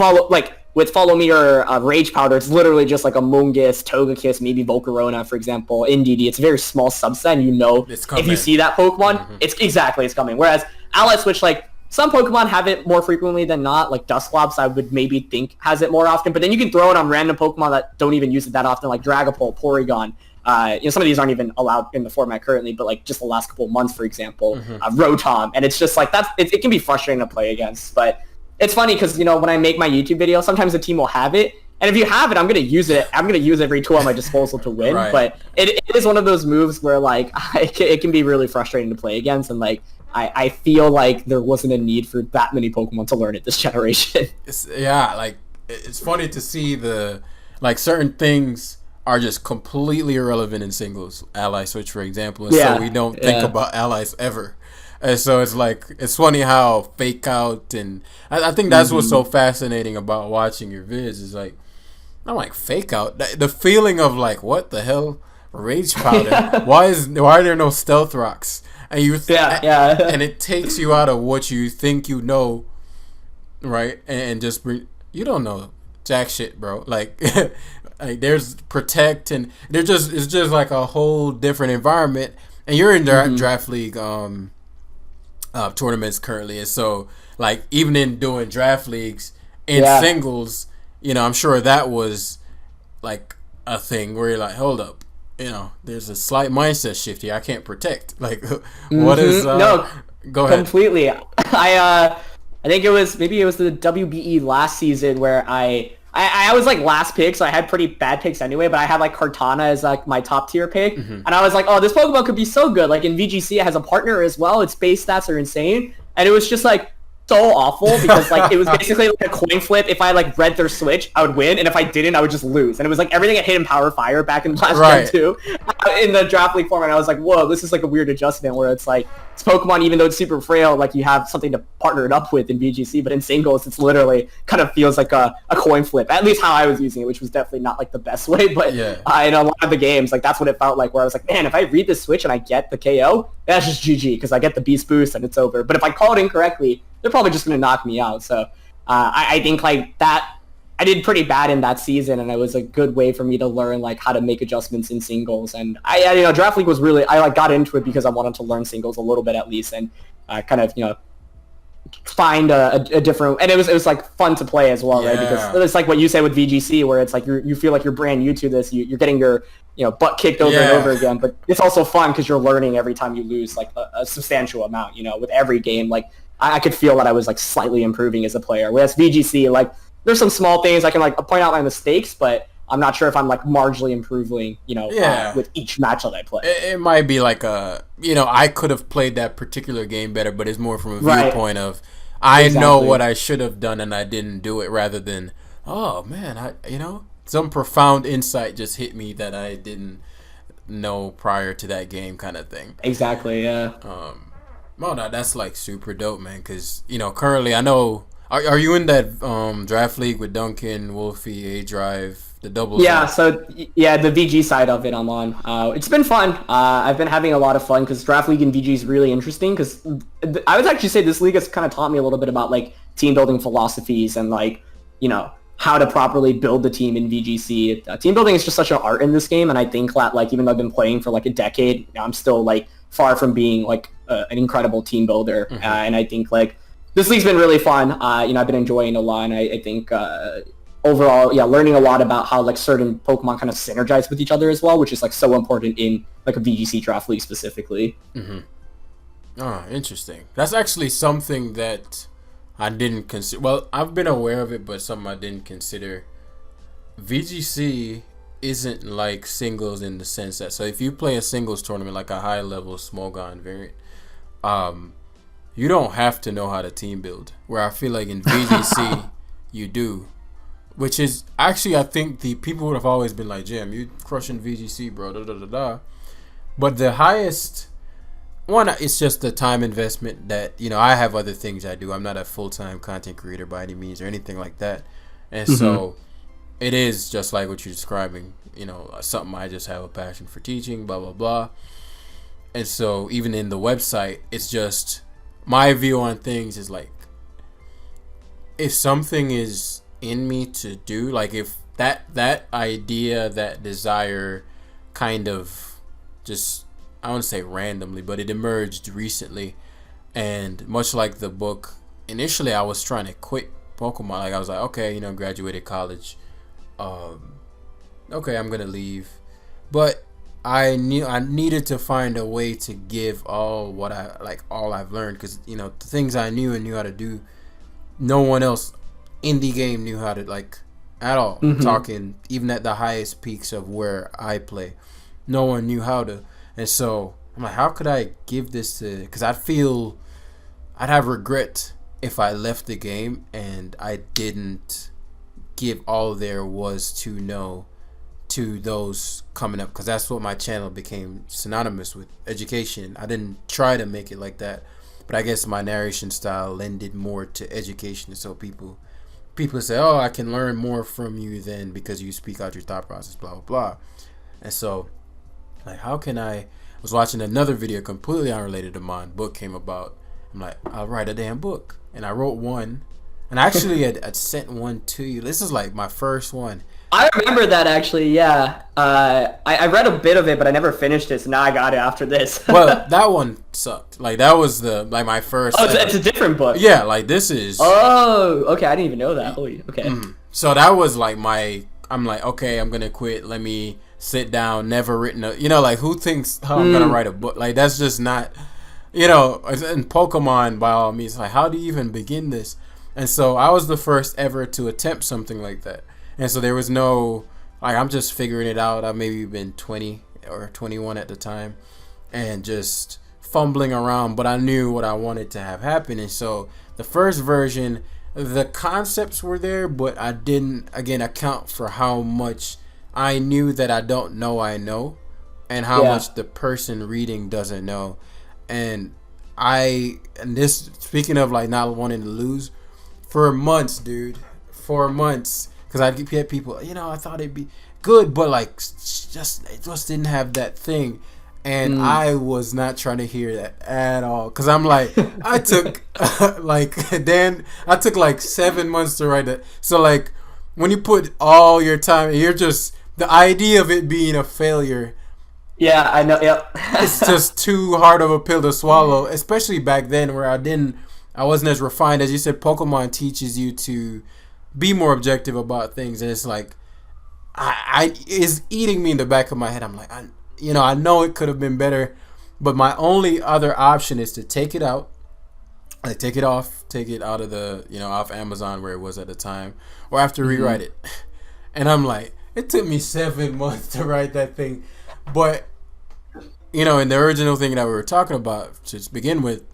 with Follow Me or Rage Powder, it's literally just like a Mungus, Togekiss, maybe Volcarona, for example. In DD, it's a very small subset, and if you see that Pokemon, it's coming. Whereas Ally Switch, like, some Pokemon have it more frequently than not, like Dusclops I would maybe think has it more often, but then you can throw it on random Pokemon that don't even use it that often, like Dragapult, Porygon. Some of these aren't even allowed in the format currently, but like just the last couple of months, for example, Rotom, and it's just like it can be frustrating to play against. But it's funny because when I make my YouTube video, sometimes the team will have it, and if you have it, I'm gonna use it. I'm gonna use every tool at my disposal to win. Right. But it is one of those moves where like it can be really frustrating to play against, and like I feel like there wasn't a need for that many Pokemon to learn it this generation. It's funny to see certain things are just completely irrelevant in singles. Ally Switch, for example, and so we don't think about allies ever. And so it's funny how Fake Out, and I think that's what's so fascinating about watching your vids is like, I'm like, Fake Out, the feeling of like, what the hell, Rage Powder? Why are there no Stealth Rocks? And and it takes you out of what you think you know, right? And just you don't know jack shit, bro. Like, like there's Protect, and it's just like a whole different environment. And you're in draft league tournaments currently, and so like even in doing draft leagues in singles, I'm sure that was like a thing where you're like, hold up. There's a slight mindset shift here. I can't protect. Like, what is? No, go ahead. Completely. I think it was the WBE last season where I was like last pick, so I had pretty bad picks anyway. But I had like Kartana as like my top tier pick, and I was like, oh, this Pokemon could be so good. Like in VGC, it has a partner as well. Its base stats are insane, and it was just like so awful because like it was basically like a coin flip. If I like read their switch, I would win, and if I didn't, I would just lose. And it was like everything had hit in Power Fire back in last gen too, in the draft league format. I was like, whoa, this is like a weird adjustment where it's like it's Pokemon, even though it's super frail, like you have something to partner it up with in VGC, but in singles, it's literally kind of feels like a coin flip. At least how I was using it, which was definitely not like the best way, but in a lot of the games, like that's what it felt like. Where I was like, man, if I read this switch and I get the KO, that's just GG because I get the Beast Boost and it's over. But if I call it incorrectly, they're probably just going to knock me out. So I think like that, I did pretty bad in that season, and it was a good way for me to learn like how to make adjustments in singles. And I draft league was really, I like got into it because I wanted to learn singles a little bit at least, and kind of find a different, and it was like fun to play as well, right? Because it's like what you say with VGC, where it's like you feel like you're brand new to this, you're getting your butt kicked over and over again, but it's also fun because you're learning every time you lose like a substantial amount. With every game, like I could feel that I was like slightly improving as a player. Whereas VGC, like there's some small things I can like point out my mistakes, but I'm not sure if I'm like marginally improving, with each match that I play. It might be like I could have played that particular game better, but it's more from a viewpoint of I know what I should have done and I didn't do it, rather than, oh man, some profound insight just hit me that I didn't know prior to that game, kind of thing. Exactly. Yeah. Well, that's like super dope, man. Because currently I know. Are you in that draft league with Duncan, Wolfie, A Drive, the doubles? Yeah. So the VG side of it I'm on. It's been fun. I've been having a lot of fun because draft league and VG is really interesting. Because I would actually say this league has kind of taught me a little bit about like team building philosophies and like how to properly build the team in VGC. Team building is just such an art in this game, and I think that like even though I've been playing for like a decade, I'm still like far from being like an incredible team builder. And I think like this league's been really fun. I've been enjoying a lot, and I think overall, learning a lot about how like certain Pokemon kind of synergize with each other as well, which is like so important in like a VGC draft league specifically. Oh, interesting. That's actually something that I didn't consider. Well, I've been aware of it, but something I didn't consider. VGC isn't like singles in the sense that, so if you play a singles tournament like a high level smogon variant, you don't have to know how to team build, where I feel like in VGC you do, which is actually, I think the people would have always been like, Jam, you crushing VGC, bro, da da da da. But the highest one, it's just the time investment that I have other things I do. I'm not a full-time content creator by any means or anything like that, and so it is just like what you're describing, something I just have a passion for teaching, blah blah blah. And so even in the website, it's just my view on things is like, if something is in me to do, like if that idea, that desire kind of just, I wouldn't say randomly, but it emerged recently. And much like the book, initially I was trying to quit Pokemon. Like I was like, okay, graduated college. Okay, I'm gonna leave. But I knew I needed to find a way to give all I've learned, because the things I knew and knew how to do, no one else in the game knew how to, like, at all. Talking even at the highest peaks of where I play, no one knew how to. And so I'm like, how could I give this to? Because I feel I'd have regret if I left the game and I didn't give all there was to know to those coming up, because that's what my channel became synonymous with, education. I didn't try to make it like that, but I guess my narration style lended more to education. So people say, oh, I can learn more from you than because you speak out your thought process, blah blah blah. And so, like, how can I was watching another video completely unrelated to mine. Book came about. I'm like, I'll write a damn book. And I wrote one. And I actually had sent one to you. This is like my first one. I remember that, actually, yeah. I read a bit of it, but I never finished it, so now I got it after this. Well, that one sucked. Like, that was my first. Oh, it's a different book. Yeah, like, this is. Oh, okay, I didn't even know that. Holy, okay. So that was like I'm like, okay, I'm going to quit. Let me sit down, never written like, who thinks I'm going to write a book? Like, that's just not, in Pokemon, by all means, like, how do you even begin this? And so I was the first ever to attempt something like that. And so there was no, like, I'm just figuring it out. I've maybe been 20 or 21 at the time and just fumbling around, but I knew what I wanted to have happen. And so the first version, the concepts were there, but I didn't, again, account for how much I knew that I don't know I know, and how much the person reading doesn't know. And this, speaking of, like, not wanting to lose, for months, dude, because I'd get people, I thought it'd be good, but, like, it just didn't have that thing. And I was not trying to hear that at all, because I'm like, I took like 7 months to write that. So, like, when you put all your time, you're just, the idea of it being a failure, yeah, I know, yep. it's just too hard of a pill to swallow, especially back then, where I wasn't as refined. As you said, Pokemon teaches you to be more objective about things, and it's like, it's eating me in the back of my head. I'm like, I know it could have been better, but my only other option is to take it out, like take it out of the, off Amazon where it was at the time, or I have to rewrite it. And I'm like, it took me 7 months to write that thing. But, in the original thing that we were talking about to begin with,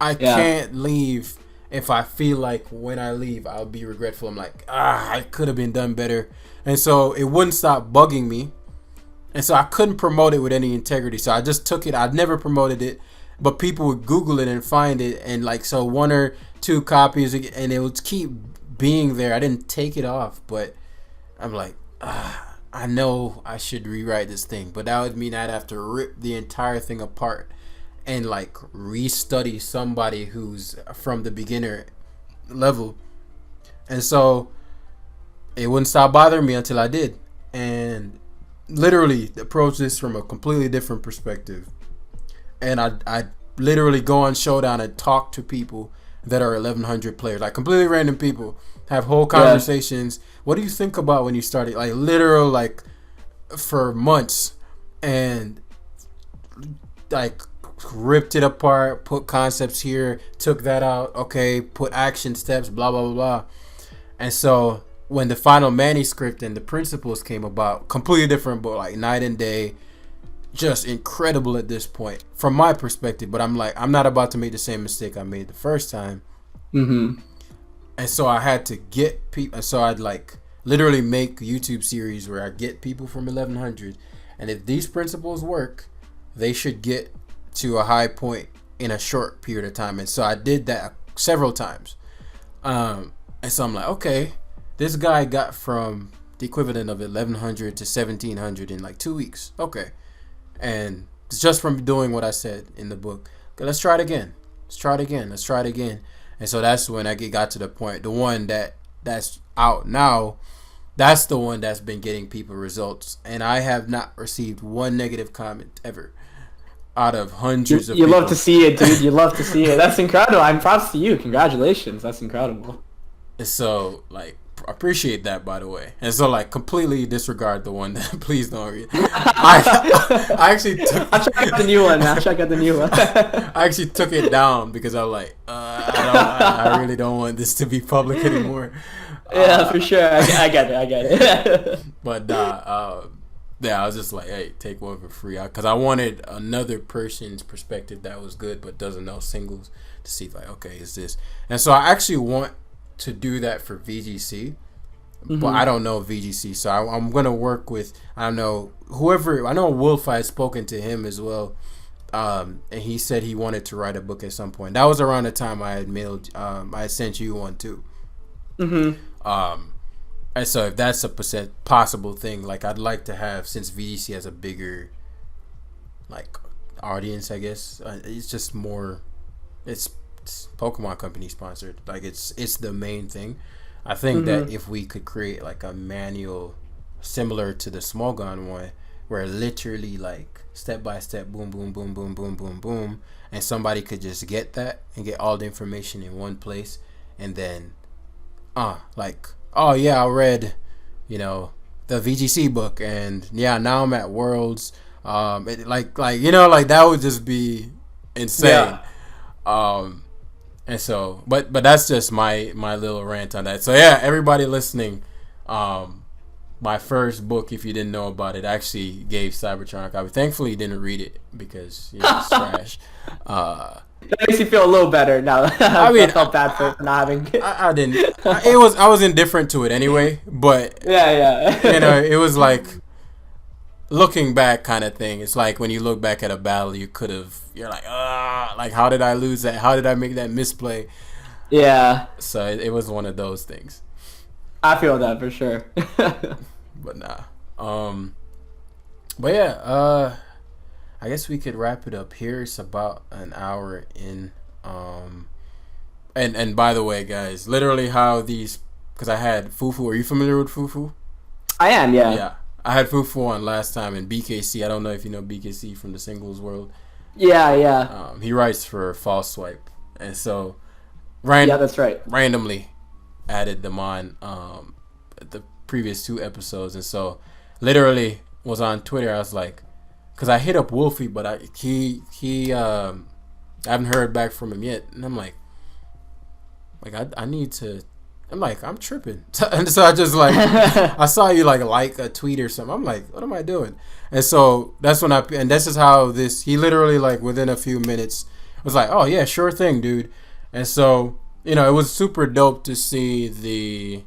I can't leave if I feel like when I leave, I'll be regretful. I'm like, I could have been done better. And so it wouldn't stop bugging me. And so I couldn't promote it with any integrity. So I just took it. I'd never promoted it, but people would Google it and find it. And, like, so 1 or 2 copies, and it would keep being there. I didn't take it off, but I'm like, I know I should rewrite this thing, but that would mean I'd have to rip the entire thing apart and, like, restudy somebody who's from the beginner level. And so it wouldn't stop bothering me until I did. And literally approach this from a completely different perspective. And I literally go on Showdown and talk to people that are 1100 players, like completely random people, have whole conversations. What do you think about when you started? Like, literal, like, for months, and, like, ripped it apart, put concepts here, took that out, okay, put action steps, blah blah blah blah. And so when the final manuscript and the principles came about, completely different book, like night and day, just incredible at this point from my perspective. But I'm like, I'm not about to make the same mistake I made the first time. And so I had to get people. So I'd, like, literally make YouTube series where I get people from 1100, and if these principles work, they should get to a high point in a short period of time. And so I did that several times. And so I'm like, okay, this guy got from the equivalent of 1100 to 1700 in like 2 weeks. Okay. And it's just from doing what I said in the book. Okay, let's try it again. Let's try it again. And so that's when it got to the point. The one that's out now, that's the one that's been getting people results. And I have not received one negative comment ever out of hundreds of people. You love to see it, dude. You love to see it. That's incredible. I'm proud to you. Congratulations. That's incredible. And so, like, appreciate that, by the way. And so, like, completely disregard the one that please don't read. I actually took... I'll check out the new one. I actually took it down because I was like, I really don't want this to be public anymore. Yeah, for sure. I get it. But yeah, I was just like, hey, take one for free. Because I wanted another person's perspective that was good but doesn't know singles to see, like, okay, is this... And so I actually want to do that for VGC, but I don't know VGC, so I'm gonna work with, I don't know, whoever. I know Wolf, I had spoken to him as well, and he said he wanted to write a book at some point. That was around the time I had I had sent you one too. And so if that's a possible thing, like, I'd like to have, since VGC has a bigger, like, audience, I guess, it's just more, it's Pokemon company sponsored, like, it's the main thing. I think that if we could create like a manual similar to the smogon one, where literally, like, step by step, boom boom boom boom boom boom boom, and somebody could just get that and get all the information in one place, and then like, oh yeah, I read, you know, the VGC book, and yeah, now I'm at Worlds, like you know, like, that would just be insane. And so, but that's just my little rant on that. So yeah, everybody listening, my first book, if you didn't know about it, actually gave Cybertron a copy. Thankfully, he didn't read it because, you know, it's trash. That makes you feel a little better now. I mean, I felt bad for not having. I didn't. I was indifferent to it anyway. But yeah. You know, it was like, looking back kind of thing. It's like when you look back at a battle, you're like, how did I lose that? How did I make that misplay? Yeah. So it was one of those things. I feel that for sure. But nah. But yeah, I guess we could wrap it up here. It's about an hour in. And by the way, guys, literally how these, because I had Fufu. Are you familiar with Fufu? I am, yeah. Yeah. I had Fufu on last time in BKC. I don't know if you know BKC from the singles world. Yeah. He writes for False Swipe, and so yeah, that's right. Randomly added them on the previous 2 episodes, and so literally was on Twitter. I was like, because I hit up Wolfie, but I haven't heard back from him yet, and I'm like I need to. I'm like, I'm tripping. And so I just, like, I saw you like a tweet or something. I'm like, what am I doing? And so that's when and this is how he literally, like, within a few minutes was like, oh yeah, sure thing, dude. And so, you know, it was super dope to see the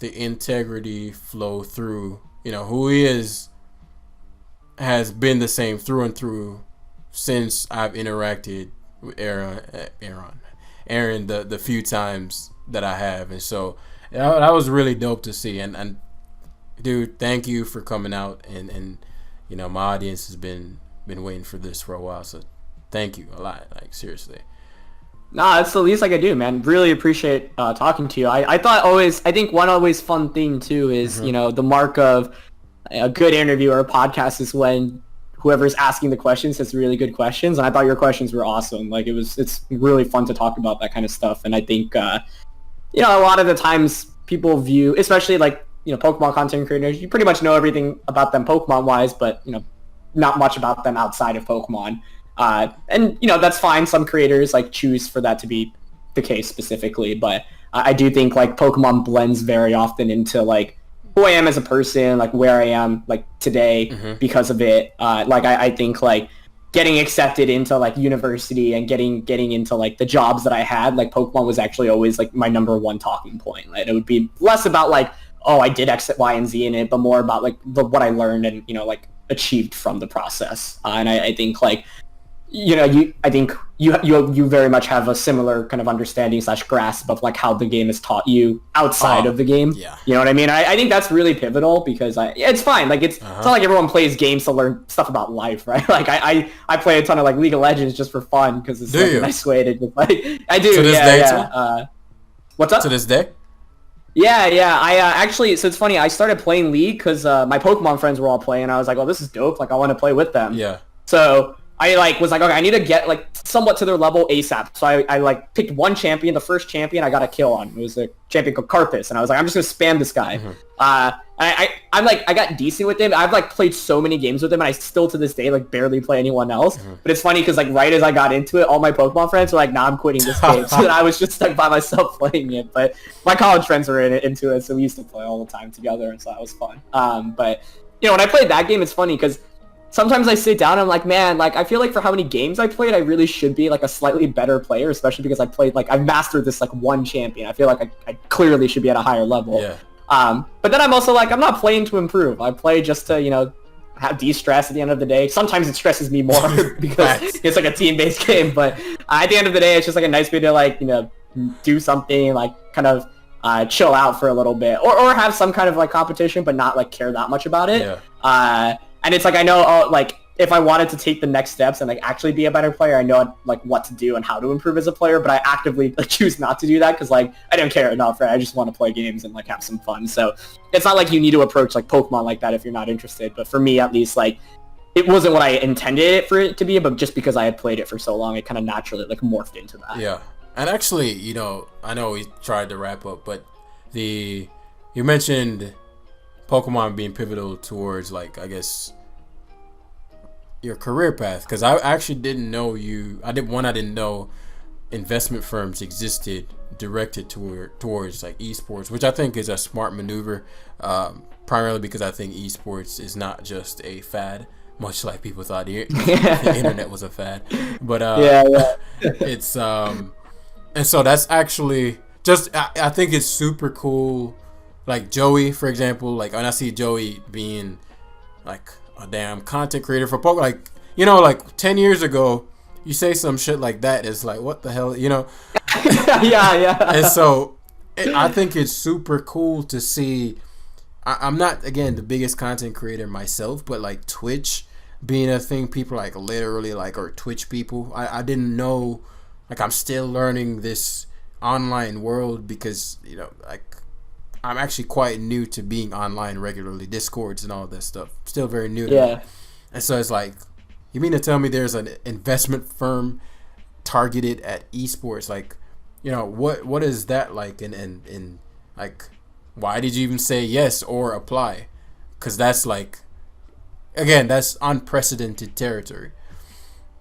integrity flow through. You know, who he is has been the same through and through since I've interacted with Aaron the few times that I have. And so that was really dope to see, and dude, thank you for coming out, and you know, my audience has been waiting for this for a while, so thank you a lot, like, seriously. Nah, it's the least I could do, man. Really appreciate talking to you. I think one always fun thing too is, you know, the mark of a good interview or a podcast is when whoever's asking the questions has really good questions, and I thought your questions were awesome. Like, it's really fun to talk about that kind of stuff, and I think you know, a lot of the times people view, especially, like, you know, Pokemon content creators, you pretty much know everything about them Pokemon-wise, but, you know, not much about them outside of Pokemon. And, you know, that's fine. Some creators, like, choose for that to be the case specifically, but I do think, like, Pokemon blends very often into, like, who I am as a person, like, where I am, like, today because of it. Like, I think, like, getting accepted into, like, university and getting into, like, the jobs that I had, like, Pokemon was actually always, like, my number one talking point. Like, it would be less about, like, oh, I did X, Y, and Z in it, but more about, like, what I learned and, you know, like, achieved from the process. And I think, like, I think you very much have a similar kind of understanding / grasp of like how the game is taught you outside of the game. Yeah. You know what I mean? I think that's really pivotal because it's fine. Like it's not like everyone plays games to learn stuff about life, right? Like I play a ton of like League of Legends just for fun because it's like a nice way to just like I do. To this day too? What's up? To this day? Yeah. I actually, so it's funny. I started playing League because my Pokemon friends were all playing. And I was like, well, this is dope. Like I want to play with them. Yeah. So I like was like, okay, I need to get like somewhat to their level ASAP. So I like picked one champion. The first champion I got a kill on. It was a champion called Carpus, and I was like, I'm just gonna spam this guy. I'm like, I got decent with him. I've like played so many games with him, and I still to this day like barely play anyone else. But it's funny because like right as I got into it, all my Pokemon friends were like, nah, I'm quitting this game. So I was just stuck by myself playing it. But my college friends were into it, so we used to play all the time together, and so that was fun. But when I played that game, it's funny because sometimes I sit down and I'm like, man, like I feel like for how many games I played, I really should be like a slightly better player, especially because I played like I've mastered this like one champion. I feel like I clearly should be at a higher level. Yeah. But then I'm also like, I'm not playing to improve. I play just to, have de-stress at the end of the day. Sometimes it stresses me more because it's like a team-based game. But at the end of the day, it's just like a nice way to like, do something like kind of chill out for a little bit or have some kind of like competition, but not like care that much about it. Yeah. And it's like, I know like if I wanted to take the next steps and like actually be a better player, I know like what to do and how to improve as a player, but I actively like choose not to do that because like I don't care enough, right? I just want to play games and like have some fun. So it's not like you need to approach like Pokemon like that if you're not interested. But for me, at least, like it wasn't what I intended it for it to be, but just because I had played it for so long, it kind of naturally like morphed into that. Yeah. And actually, I know we tried to wrap up, but you mentioned Pokemon being pivotal towards like, I guess, your career path, because I actually didn't know I didn't know investment firms existed directed towards like esports, which I think is a smart maneuver, primarily because I think esports is not just a fad, much like people thought the internet was a fad, but it's and so that's actually just I think it's super cool. Like Joey, for example, like when I see Joey being like a damn content creator for Pokemon, like like 10 years ago, you say some shit like that, it's like what the hell, yeah. And so I think it's super cool to see. I'm not again the biggest content creator myself, but like Twitch being a thing, people like literally like are Twitch people. I didn't know, like I'm still learning this online world because like I'm actually quite new to being online regularly, Discords and all that stuff. Still very new to me. And so it's like, you mean to tell me there's an investment firm targeted at esports? Like, what is that like? And like, why did you even say yes or apply? Because that's like, again, that's unprecedented territory.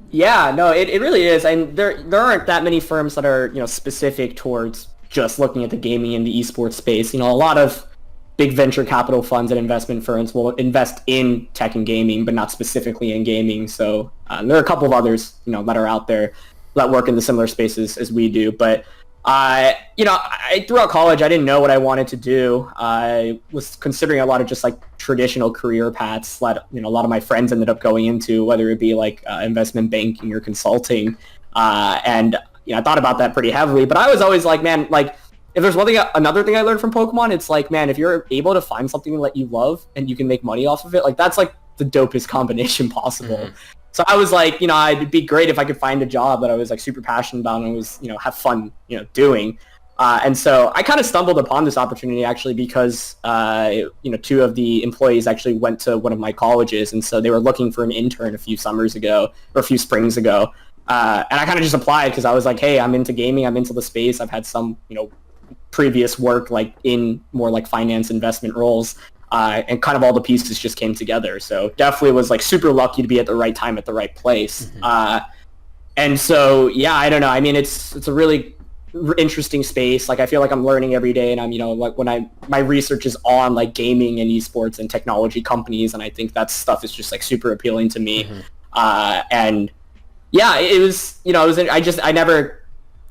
Yeah, no, it really is. And there aren't that many firms that are, specific towards just looking at the gaming and the esports space. A lot of big venture capital funds and investment firms will invest in tech and gaming, but not specifically in gaming. So there are a couple of others, that are out there that work in the similar spaces as we do. But throughout college, I didn't know what I wanted to do. I was considering a lot of just like traditional career paths that, a lot of my friends ended up going into, whether it be like investment banking or consulting. And I thought about that pretty heavily, but I was always like, man, like if there's another thing I learned from Pokemon, it's like, man, if you're able to find something that you love and you can make money off of it, like that's like the dopest combination possible. Mm-hmm. So I was like, it'd be great if I could find a job that I was like super passionate about and was, have fun, doing. And so I kind of stumbled upon this opportunity actually because, two of the employees actually went to one of my colleges. And so they were looking for an intern a few springs ago. And I kind of just applied because I was like, hey, I'm into gaming. I'm into the space. I've had some, previous work like in more like finance investment roles. And kind of all the pieces just came together. So definitely was like super lucky to be at the right time at the right place. Mm-hmm. And so, yeah, I don't know. I mean, it's a really interesting space. Like I feel like I'm learning every day, and I'm, like when my research is on like gaming and esports and technology companies. And I think that stuff is just like super appealing to me. Mm-hmm. And yeah, it was, I never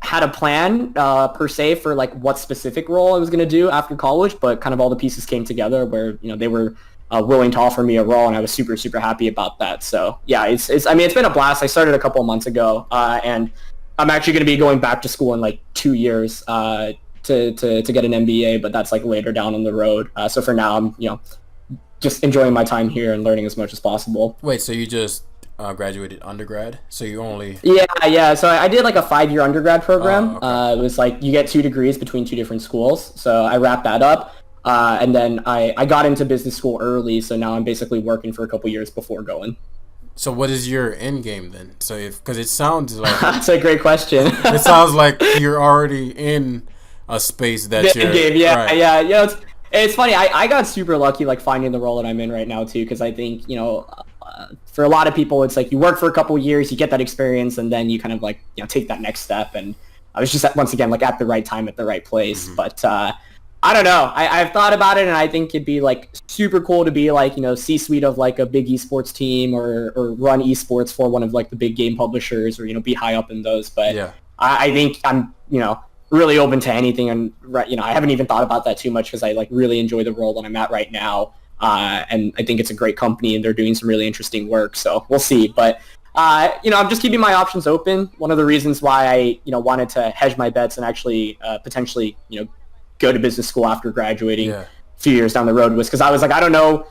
had a plan per se for like what specific role I was going to do after college, but kind of all the pieces came together where, they were willing to offer me a role, and I was super, super happy about that. So yeah, it's been a blast. I started a couple of months ago, and I'm actually going to be going back to school in like 2 years to get an MBA, but that's like later down on the road. So for now, I'm just enjoying my time here and learning as much as possible. Wait, so you just graduated undergrad? So you only... Yeah. So I did like a 5-year undergrad program. Okay. It was like you get 2 degrees between 2 different schools. So I wrapped that up. And then I got into business school early, so now I'm basically working for a couple years before going. So what is your end game then? So because it sounds like... That's a great question. It sounds like you're already in a space that you're... Game, yeah, right. yeah. It's funny. I got super lucky like finding the role that I'm in right now too, because I think for a lot of people it's like you work for a couple years, you get that experience, and then you kind of like take that next step. And I was just once again like at the right time at the right place. Mm-hmm. But I don't know. I've thought about it, and I think it'd be like super cool to be like C-suite of like a big esports team or run esports for one of like the big game publishers, or be high up in those. But yeah. I think I'm really open to anything, and I haven't even thought about that too much because I like really enjoy the role that I'm at right now. And I think it's a great company, and they're doing some really interesting work. So we'll see. But I'm just keeping my options open. One of the reasons why I wanted to hedge my bets and actually potentially go to business school after graduating a few years down the road was because I was like, I don't know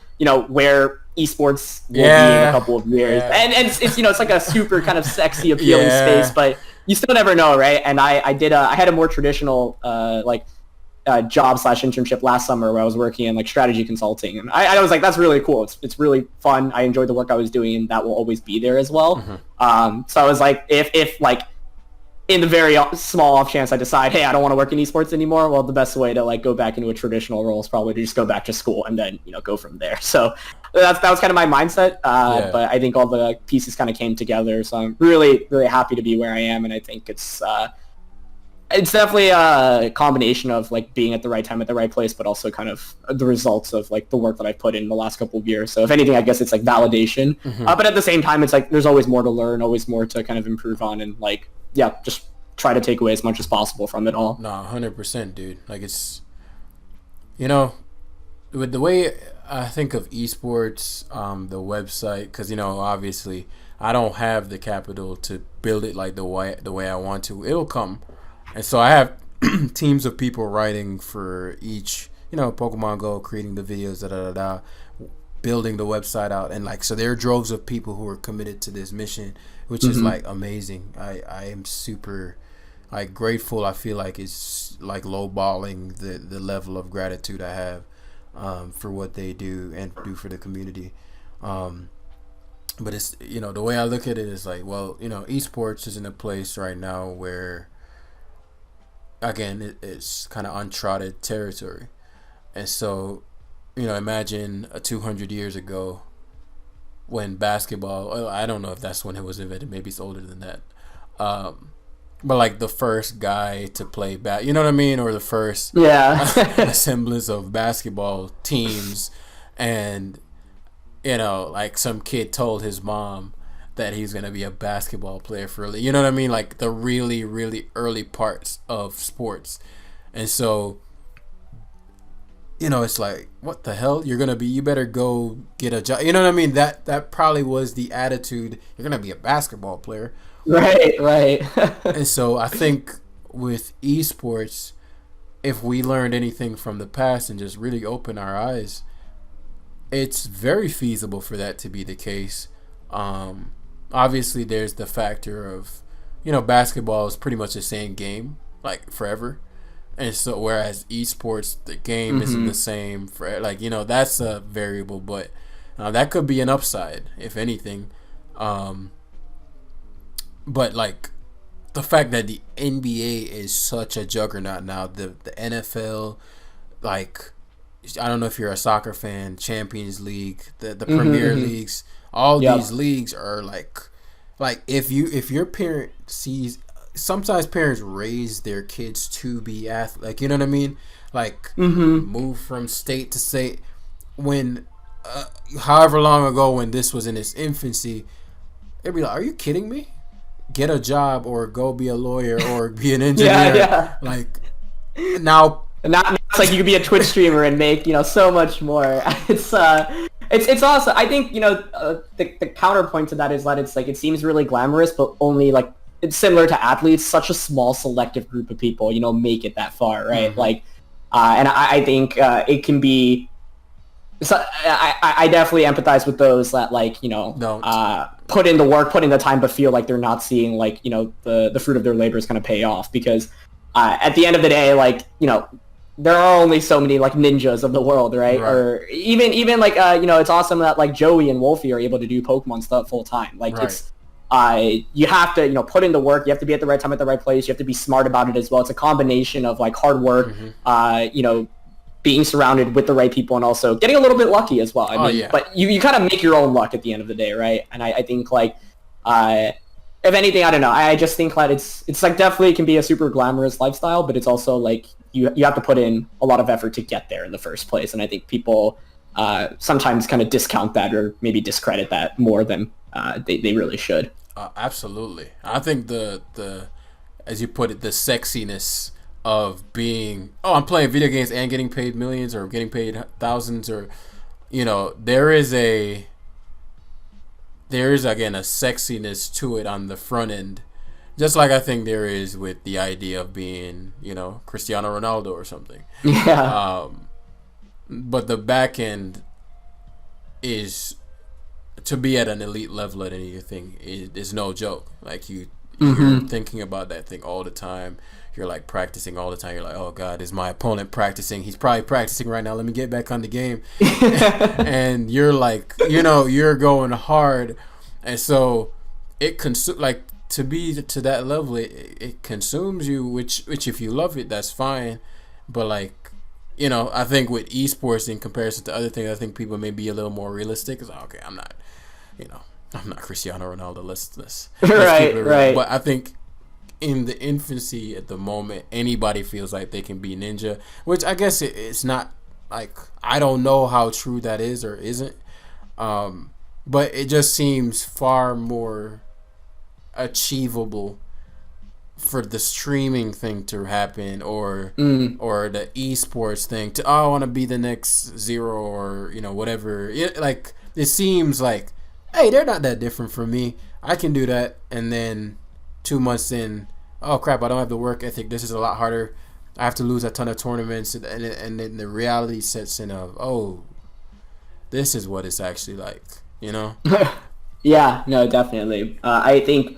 where esports will be in a couple of years. Yeah. And it's it's like a super kind of sexy, appealing space, but you still never know, right? And I had a more traditional job/internship last summer where I was working in like strategy consulting, and I was like, that's really cool. It's really fun. I enjoyed the work I was doing, and that will always be there as well. Mm-hmm. So I was like, if like in the very small off chance I decide, hey, I don't want to work in esports anymore, well, the best way to like go back into a traditional role is probably to just go back to school and then go from there. So that was kind of my mindset. But I think all the pieces kind of came together. So I'm really, really happy to be where I am, and I think it's definitely a combination of like being at the right time at the right place, but also kind of the results of like the work that I put in the last couple of years. So if anything, I guess it's like validation. Mm-hmm. But at the same time, it's like there's always more to learn, always more to kind of improve on, and like just try to take away as much as possible from it all. No, 100%, dude. Like it's with the way I think of esports, the website, because obviously I don't have the capital to build it like the way I want to. It'll come. And so I have teams of people writing for each, Pokemon Go, creating the videos, building the website out. And like, so there are droves of people who are committed to this mission, which is like amazing. I am super like grateful. I feel like it's like lowballing the level of gratitude I have for what they do and do for the community. But it's, the way I look at it is like, well, esports is in a place right now where, again, it's kind of untrodden territory. And so, imagine 200 years ago when basketball, I don't know if that's when it was invented, maybe it's older than that. But like the first guy to play you know what I mean? Or the first semblance of basketball teams. And, like some kid told his mom that he's going to be a basketball player for, you know what I mean? Like the really, really early parts of sports. And so, it's like, what the hell? You better go get a job. You know what I mean? That probably was the attitude. You're going to be a basketball player. Right. And so I think with esports, if we learned anything from the past and just really open our eyes, it's very feasible for that to be the case. Obviously, there's the factor of, basketball is pretty much the same game, like forever. And so, whereas esports, the game isn't the same for, like, that's a variable, but that could be an upside, if anything. But, like, the fact that the NBA is such a juggernaut now, the NFL, like, I don't know if you're a soccer fan, Champions League, the Premier Leagues, all these leagues are like if your parent sees, sometimes parents raise their kids to be athletes, like, you know what I mean? Like move from state to state. When however long ago when this was in its infancy, they'd be like, "Are you kidding me? Get a job or go be a lawyer or be an engineer." Like now Not it's like you could be a Twitch streamer and make, so much more. It's also, I think, the counterpoint to that is that it's like, it seems really glamorous, but only like, it's similar to athletes, such a small selective group of people, make it that far, right? Mm-hmm. Like, and I think it can be, so I definitely empathize with those that like, put in the work, put in the time, but feel like they're not seeing like, the fruit of their labor is going to pay off, because at the end of the day, like, there are only so many like ninjas of the world, right? Or even like it's awesome that like Joey and Wolfie are able to do Pokemon stuff full time. Like it's you have to put in the work. You have to be at the right time at the right place. You have to be smart about it as well. It's a combination of like hard work, being surrounded with the right people, and also getting a little bit lucky as well. I mean, but you kind of make your own luck at the end of the day, right? And I think like if anything, I don't know. I just think that it's like definitely can be a super glamorous lifestyle, but it's also like you have to put in a lot of effort to get there in the first place. And I think people sometimes kind of discount that or maybe discredit that more than they really should. Absolutely. I think the as you put it, the sexiness of being, I'm playing video games and getting paid millions or getting paid thousands, or there is again a sexiness to it on the front end, just like I think there is with the idea of being Cristiano Ronaldo or something. But the back end is to be at an elite level at anything is no joke. Like you're thinking about that thing all the time. You're like practicing all the time. You're like, oh God, is my opponent practicing? He's probably practicing right now. Let me get back on the game. And you're like, you're going hard. And so it like to be to that level, it consumes you, which if you love it, that's fine. But like, I think with esports in comparison to other things, I think people may be a little more realistic. It's like, okay, I'm not Cristiano Ronaldo. Let's right. But I think in the infancy at the moment, anybody feels like they can be ninja, which I guess it's not like, I don't know how true that is or isn't. But it just seems far more achievable for the streaming thing to happen, or the esports thing to, I want to be the next Zero, or whatever. It seems like, hey, they're not that different from me. I can do that. And then 2 months in, oh crap, I don't have the work ethic. This is a lot harder. I have to lose a ton of tournaments, and then the reality sets in of, oh, this is what it's actually like, Yeah, no, definitely. I think,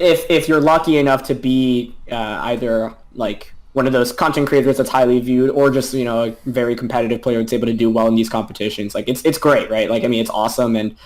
if you're lucky enough to be either like one of those content creators that's highly viewed, or just a very competitive player that's able to do well in these competitions, like it's great, right? Like, I mean, it's awesome, and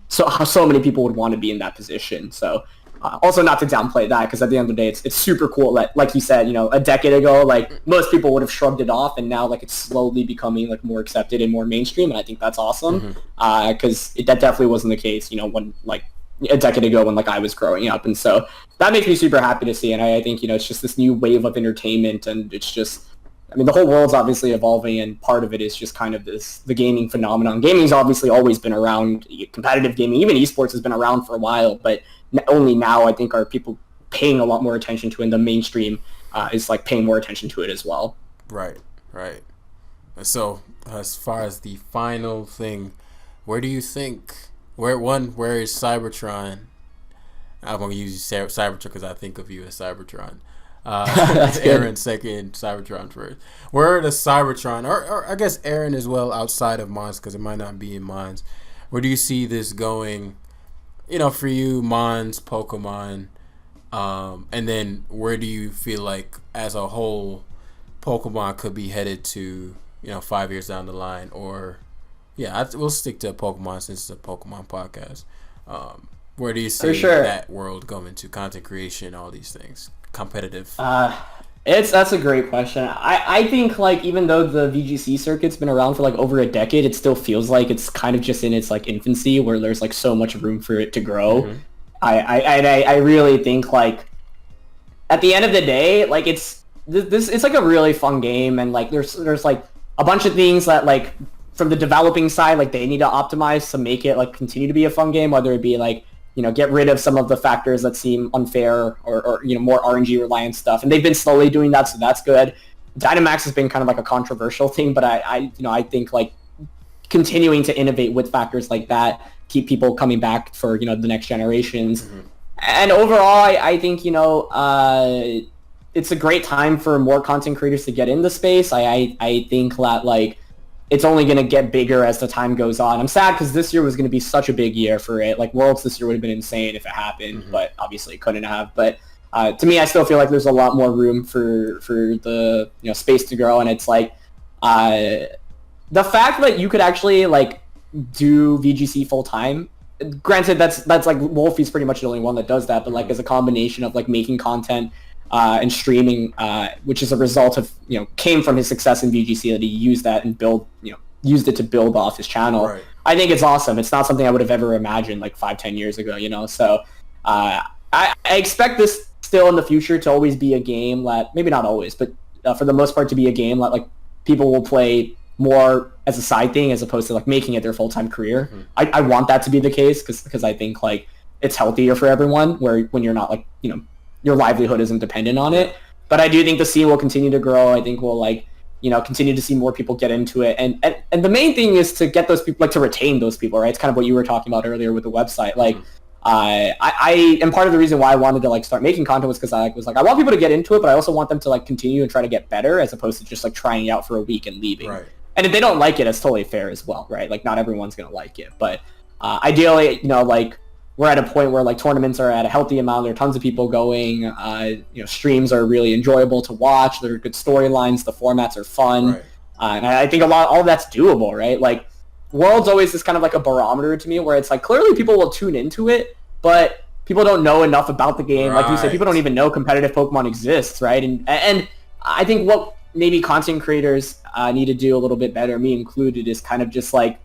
so many people would want to be in that position. So also, not to downplay that, because at the end of the day, it's super cool that, like you said, a decade ago, like most people would have shrugged it off, and now like it's slowly becoming like more accepted and more mainstream, and I think that's awesome, because that definitely wasn't the case when like a decade ago when like I was growing up. And so that makes me super happy to see. And I think it's just this new wave of entertainment, and it's just, I mean, the whole world's obviously evolving, and part of it is just kind of the gaming phenomenon. Gaming's obviously always been around. Competitive gaming, even esports, has been around for a while, but only now I think are people paying a lot more attention to it, and the mainstream is like paying more attention to it as well. Right. So as far as the final thing, where do you think, where is Cybertron? I'm going to use Cybertron because I think of you as Cybertron. Aaron second, Cybertron first. Where does Cybertron, or I guess Aaron as well, outside of Mons, because it might not be in Mons, where do you see this going? For you, Mons, Pokemon, and then where do you feel like as a whole Pokemon could be headed to, 5 years down the line? Or we'll stick to Pokemon since it's a Pokemon podcast. Where do you see that world going to? Content creation, all these things, competitive. That's a great question. I think like even though the VGC circuit's been around for like over a decade, it still feels like it's kind of just in its like infancy, where there's like so much room for it to grow. I really think like at the end of the day, like it's like a really fun game, and like there's like a bunch of things that like from the developing side, like they need to optimize to make it like continue to be a fun game, whether it be like get rid of some of the factors that seem unfair or more RNG reliant stuff. And they've been slowly doing that, so that's good. Dynamax has been kind of like a controversial thing, but I think like continuing to innovate with factors like that, keep people coming back for, the next generations. And overall, I think, it's a great time for more content creators to get in the space. I think that like it's only going to get bigger as the time goes on. I'm sad because this year was going to be such a big year for it. Like Worlds this year would have been insane if it happened, but obviously it couldn't have. But to me, I still feel like there's a lot more room for the space to grow. And it's like the fact that you could actually like do VGC full time. Granted, that's like Wolfie's pretty much the only one that does that. But like as a combination of like making content and streaming, which is a result of came from his success in VGC, that he used that and used it to build off his channel. Right. I think it's awesome. It's not something I would have ever imagined like 5-10 years ago. So I expect this still in the future to always be a game that, maybe not always, but for the most part to be a game that like people will play more as a side thing as opposed to like making it their full-time career. I want that to be the case because I think like it's healthier for everyone when you're not like your livelihood isn't dependent on it. But I do think the scene will continue to grow. I think we'll like continue to see more people get into it, and the main thing is to get those people, like to retain those people, right? It's kind of what you were talking about earlier with the website. Like I am part of the reason why I wanted to like start making content was because I was like, I want people to get into it, but I also want them to like continue and try to get better as opposed to just like trying it out for a week and leaving. Right. And if they don't like it, it's totally fair as well, right? Like not everyone's gonna like it, but ideally, like we're at a point where like tournaments are at a healthy amount. There are tons of people going. Streams are really enjoyable to watch. There are good storylines. The formats are fun, Right. And I think all of that's doable, right? Like Worlds always is kind of like a barometer to me, where it's like clearly people will tune into it, but people don't know enough about the game. Like you said, people don't even know competitive Pokemon exists, right? And I think what maybe content creators need to do a little bit better, me included, is kind of just like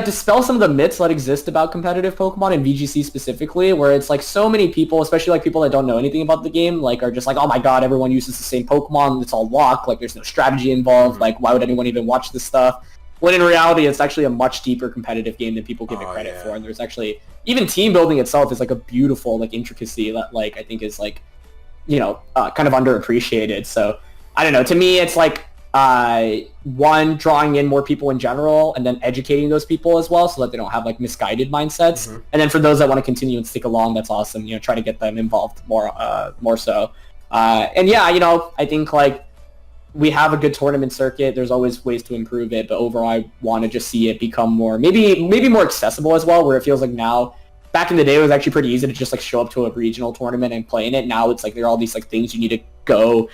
dispel some of the myths that exist about competitive Pokemon and VGC specifically, where it's like so many people, especially like people that don't know anything about the game, like are just like, oh my god, everyone uses the same Pokemon, it's all locked, like there's no strategy involved, like why would anyone even watch this stuff? When in reality, it's actually a much deeper competitive game than people give it credit for, and there's actually, even team building itself is like a beautiful like intricacy that like I think is like, kind of underappreciated. So I don't know, to me it's like one, drawing in more people in general, and then educating those people as well so that they don't have like misguided mindsets. And then for those that want to continue and stick along, that's awesome. Try to get them involved more so. And yeah, I think like we have a good tournament circuit. There's always ways to improve it, but overall I want to just see it become more, maybe more accessible as well, where it feels like now, back in the day it was actually pretty easy to just like show up to a regional tournament and play in it. Now it's like there are all these like things you need to go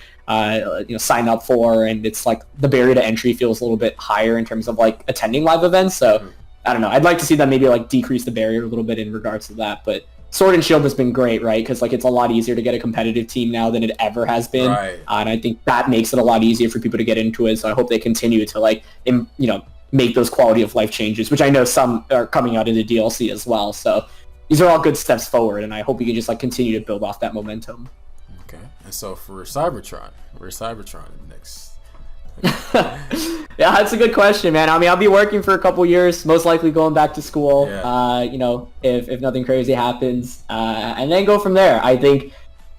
sign up for, and it's like the barrier to entry feels a little bit higher in terms of like attending live events. So I don't know, I'd like to see that maybe like decrease the barrier a little bit in regards to that. But Sword and Shield has been great, right? Because like it's a lot easier to get a competitive team now than it ever has been, Right. And I think that makes it a lot easier for people to get into it. So I hope they continue to like make those quality of life changes, which I know some are coming out in the DLC as well. So these are all good steps forward, and I hope we can just like continue to build off that momentum. Okay. And so for Cybertron, where's Cybertron next? Yeah, that's a good question, man. I mean, I'll be working for a couple years, most likely going back to school, Yeah. If nothing crazy happens, and then go from there. I think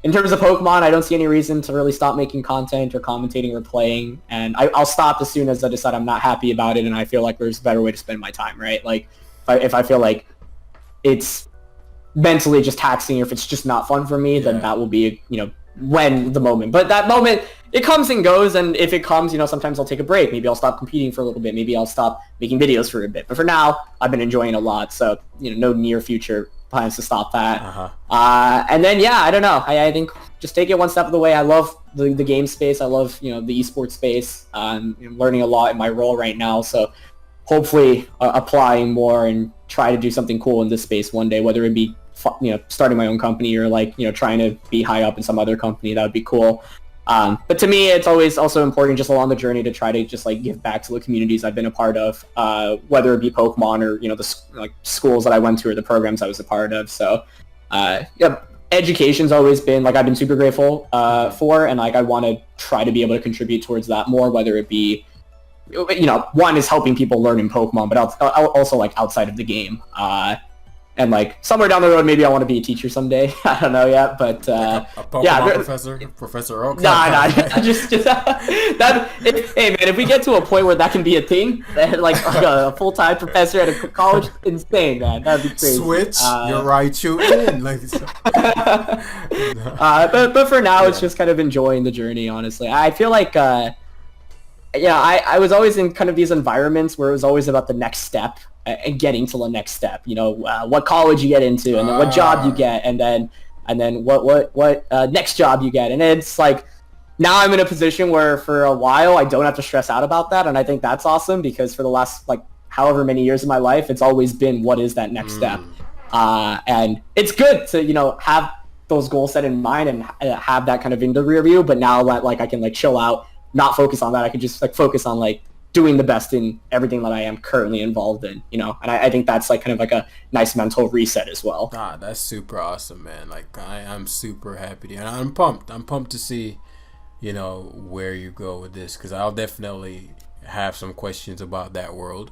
in terms of Pokemon, I don't see any reason to really stop making content or commentating or playing, and I'll stop as soon as I decide I'm not happy about it and I feel like there's a better way to spend my time, right? Like if I feel like it's mentally just taxing, or if it's just not fun for me, then that will be, when the moment. But that moment, it comes and goes, and if it comes, sometimes I'll take a break. Maybe I'll stop competing for a little bit. Maybe I'll stop making videos for a bit. But for now, I've been enjoying a lot, so, no near future plans to stop that. And then, yeah, I don't know. I think just take it one step of the way. I love the game space. I love, the esports space. I'm learning a lot in my role right now, so hopefully applying more and try to do something cool in this space one day, whether it be starting my own company or like trying to be high up in some other company. That would be cool. But to me, it's always also important just along the journey to try to just like give back to the communities I've been a part of, whether it be Pokemon or the schools that I went to or the programs I was a part of. So education's always been like I've been super grateful for, and like I want to try to be able to contribute towards that more, whether it be one is helping people learn in Pokemon, but also like outside of the game. And like somewhere down the road, maybe I want to be a teacher someday. I don't know yet, but like a Pokemon Professor Oak. Nah, just that. Hey man, if we get to a point where that can be a thing, like a full-time professor at a college, insane, man. That'd be crazy. Switch, you're right, you in. Like, but for now, it's just kind of enjoying the journey. Honestly, I feel like. I was always in kind of these environments where it was always about the next step and getting to the next step. What college you get into, and then what job you get, and then what next job you get. And it's like now I'm in a position where for a while I don't have to stress out about that, and I think that's awesome because for the last like however many years of my life, it's always been what is that next step, and it's good to have those goals set in mind and have that kind of in the rear view. But now that like I can like chill out. Not focus on that. I can just like focus on like doing the best in everything that I am currently involved in, and I think that's like kind of like a nice mental reset as well. That's super awesome, man. Like I'm super happy and I'm pumped to see where you go with this, because I'll definitely have some questions about that world,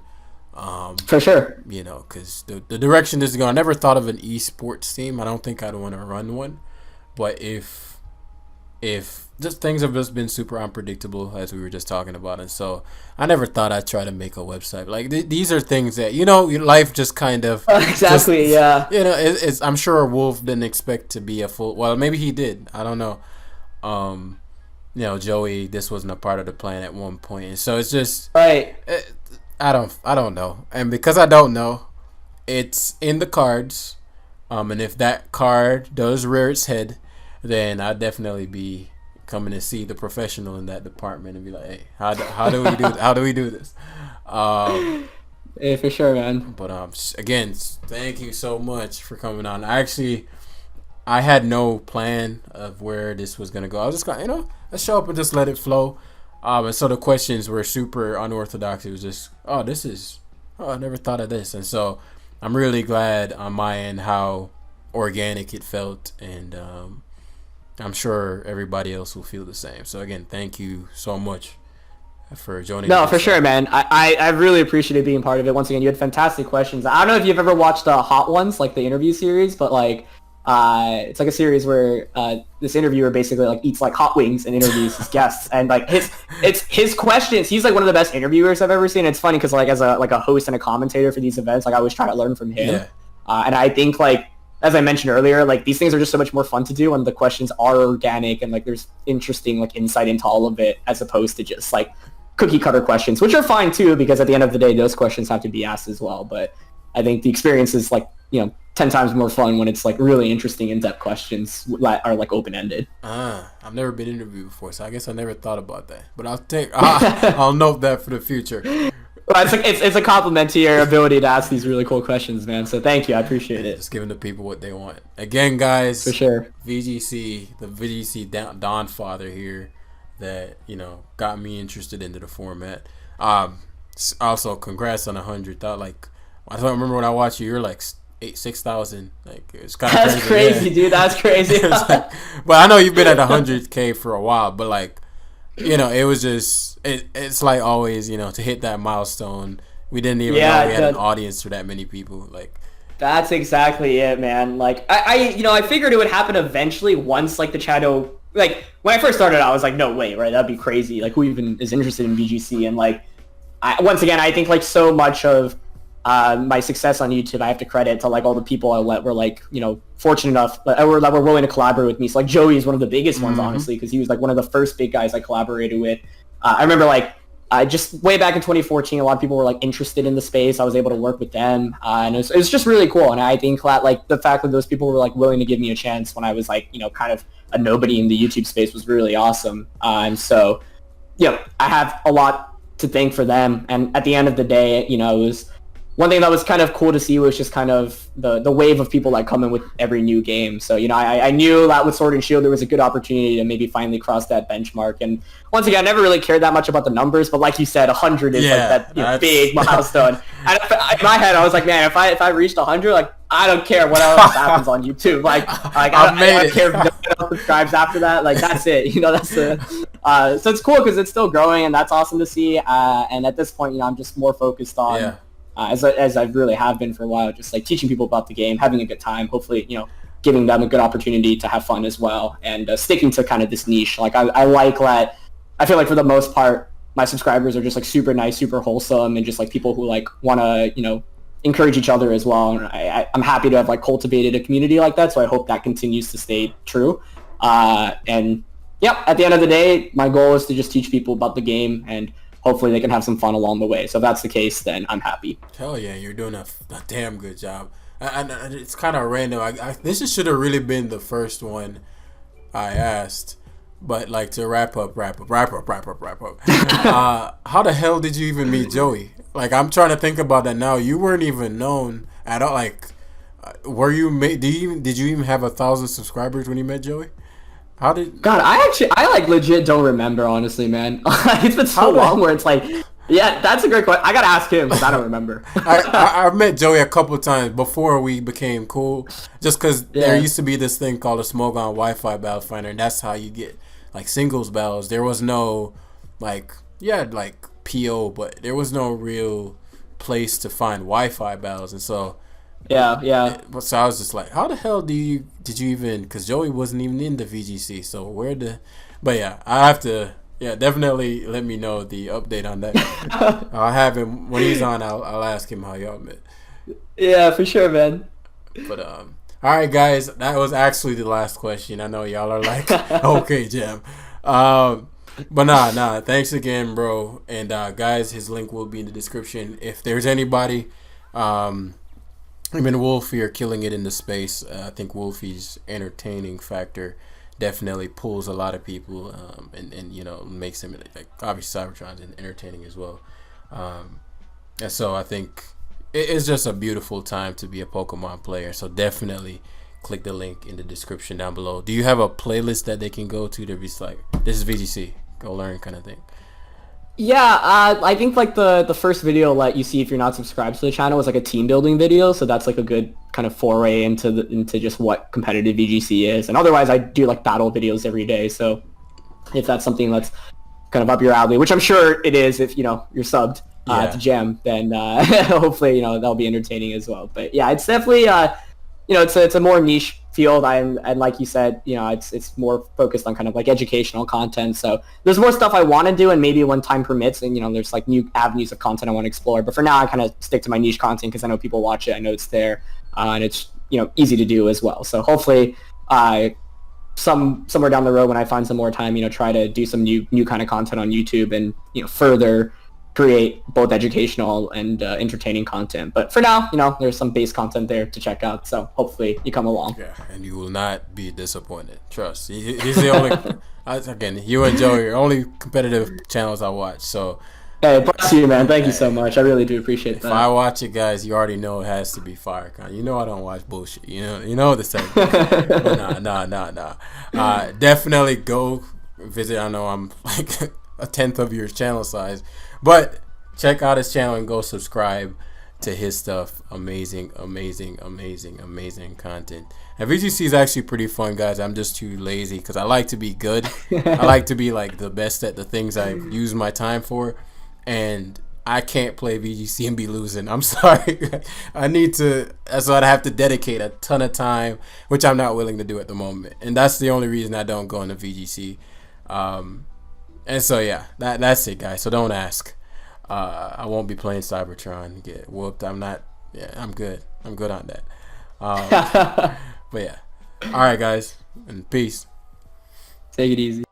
for sure, because the direction this is going. I never thought of an esports team. I don't think I'd want to run one, but if just things have just been super unpredictable, as we were just talking about, and so I never thought I'd try to make a website. Like these are things that your life just kind of exactly, just, it's I'm sure Wolf didn't expect to be a full. Well, maybe he did. I don't know. Joey, this wasn't a part of the plan at one point, and so it's just right. I don't know, and because I don't know, it's in the cards. And if that card does rear its head, then I'd definitely be coming to see the professional in that department and be like, hey, how do we do this? Yeah, for sure, man. But again, thank you so much for coming on. I had no plan of where this was gonna go. I was just gonna, let's show up and just let it flow. And so the questions were super unorthodox. It was just, I never thought of this, and so I'm really glad on my end how organic it felt, and I'm sure everybody else will feel the same. So again, thank you so much for joining. No, for sure, man. I really appreciated being part of it. Once again, you had fantastic questions. I don't know if you've ever watched Hot Ones, like the interview series, but like it's like a series where this interviewer basically like eats like hot wings and interviews his guests, and like his questions. He's like one of the best interviewers I've ever seen. It's funny because like as a host and a commentator for these events, like I always try to learn from him. Yeah. And I think like, as I mentioned earlier, like these things are just so much more fun to do when the questions are organic and like there's interesting like insight into all of it, as opposed to just like cookie cutter questions, which are fine too, because at the end of the day, those questions have to be asked as well. But I think the experience is like, 10 times more fun when it's like really interesting in-depth questions that are like open-ended. I've never been interviewed before, so I guess I never thought about that. But I'll note that for the future. Well, it's a compliment to your ability to ask these really cool questions, man. So thank you. I appreciate it. Just giving the people what they want. Again, guys. For sure. The VGC Don Father here that, got me interested into the format. Also, congrats on 100. I remember when I watched you, you're like 6,000. Like, it's kind of That's crazy, dude. That's crazy. But I know you've been at 100K for a while, but like, it was just it's like always, to hit that milestone. We didn't even know we had an audience for that many people. Like, that's exactly it, man. Like I figured it would happen eventually once like the channel, like when I first started I was like, no way, right? That'd be crazy. Like who even is interested in VGC? And like once again, I think like so much of my success on YouTube, I have to credit to like all the people I were like, fortunate enough that were willing to collaborate with me. So like Joey is one of the biggest ones, honestly, because he was like one of the first big guys I collaborated with. I remember like just way back in 2014, a lot of people were like interested in the space. I was able to work with them, and it was just really cool. And I think that like the fact that those people were like willing to give me a chance when I was like kind of a nobody in the YouTube space was really awesome. And so I have a lot to thank for them. And at the end of the day, it was one thing that was kind of cool to see was just kind of the wave of people that come in with every new game. So, I knew that with Sword and Shield there was a good opportunity to maybe finally cross that benchmark. And once again, I never really cared that much about the numbers, but like you said, 100 is like that big milestone. And in my head, I was like, man, if I reached 100, like I don't care what else happens on YouTube. Like I don't care if no one else subscribes after that. Like that's it. That's the. So it's cool because it's still growing, and that's awesome to see. And at this point, I'm just more focused on. as I really have been for a while, just like teaching people about the game, having a good time, hopefully, giving them a good opportunity to have fun as well, and sticking to kind of this niche. Like I like that. I feel like for the most part, my subscribers are just like super nice, super wholesome, and just like people who like want to, encourage each other as well. And I'm happy to have like cultivated a community like that. So I hope that continues to stay true. And yeah, at the end of the day, my goal is to just teach people about the game, and hopefully they can have some fun along the way. So if that's the case, then I'm happy. Hell yeah, you're doing a damn good job. And it's kind of random. This should have really been the first one I asked. But like to wrap up. How the hell did you even meet Joey? Like I'm trying to think about that now. You weren't even known at all. Like, were you? Did you even have 1,000 subscribers when you met Joey? How did? God, I like legit don't remember, honestly, man. It's been so long where it's like, yeah, that's a great question. I gotta ask him because I don't remember. I met Joey a couple of times before we became cool. Just because there used to be this thing called a smogon Wi-Fi battle finder, and that's how you get like singles battles. There was no like PO, but there was no real place to find Wi-Fi battles, and so yeah. So I was just like, how the hell did you even? Because Joey wasn't even in the VGC, so But yeah, I have to. Yeah, definitely let me know the update on that. I'll have him when he's on. I'll ask him how y'all met. Yeah, for sure, man. But all right, guys, that was actually the last question. I know y'all are like, okay, Jam. But nah. Thanks again, bro. And guys, his link will be in the description. If there's anybody, Wolfie are killing it in the space. I think Wolfie's entertaining factor definitely pulls a lot of people, and makes him like obviously Cybertron's entertaining as well. And so I think it's just a beautiful time to be a Pokemon player. So definitely click the link in the description down below. Do you have a playlist that they can go to be like, this is VGC, go learn kind of thing? Yeah, I think like the first video that you see if you're not subscribed to the channel is like a team building video, so that's like a good kind of foray into just what competitive VGC is. And otherwise, I do like battle videos every day, so if that's something that's kind of up your alley, which I'm sure it is if you're subbed to Jam, then hopefully that'll be entertaining as well. But yeah, it's definitely it's a more niche field. And like you said, it's more focused on kind of like educational content. So there's more stuff I want to do, and maybe when time permits, and there's like new avenues of content I want to explore. But for now, I kind of stick to my niche content because I know people watch it. I know it's there, and it's easy to do as well. So hopefully, somewhere down the road when I find some more time, try to do some new kind of content on YouTube and further create both educational and entertaining content. But for now, there's some base content there to check out. So hopefully you come along. Yeah, and you will not be disappointed. Trust. He's the only. Again, you and Joey are only competitive channels I watch. So. Hey, bless you, man. Thank you so much. I really do appreciate that. If I watch it, guys, you already know it has to be fire content. I don't watch bullshit. You know the same. But nah. Definitely go visit. I know I'm like a 10th of your channel size, but check out his channel and go subscribe to his stuff. Amazing content. And VGC is actually pretty fun, guys. I'm just too lazy because I like to be good. I like to be like the best at the things I use my time for, and I can't play VGC and be losing. I'm sorry. So I'd have to dedicate a ton of time, which I'm not willing to do at the moment, and that's the only reason I don't go into VGC. And so yeah, that's it, guys. So don't ask. I won't be playing Cybertron. Get whooped. I'm not. Yeah, I'm good. I'm good on that. But yeah. All right, guys, and peace. Take it easy.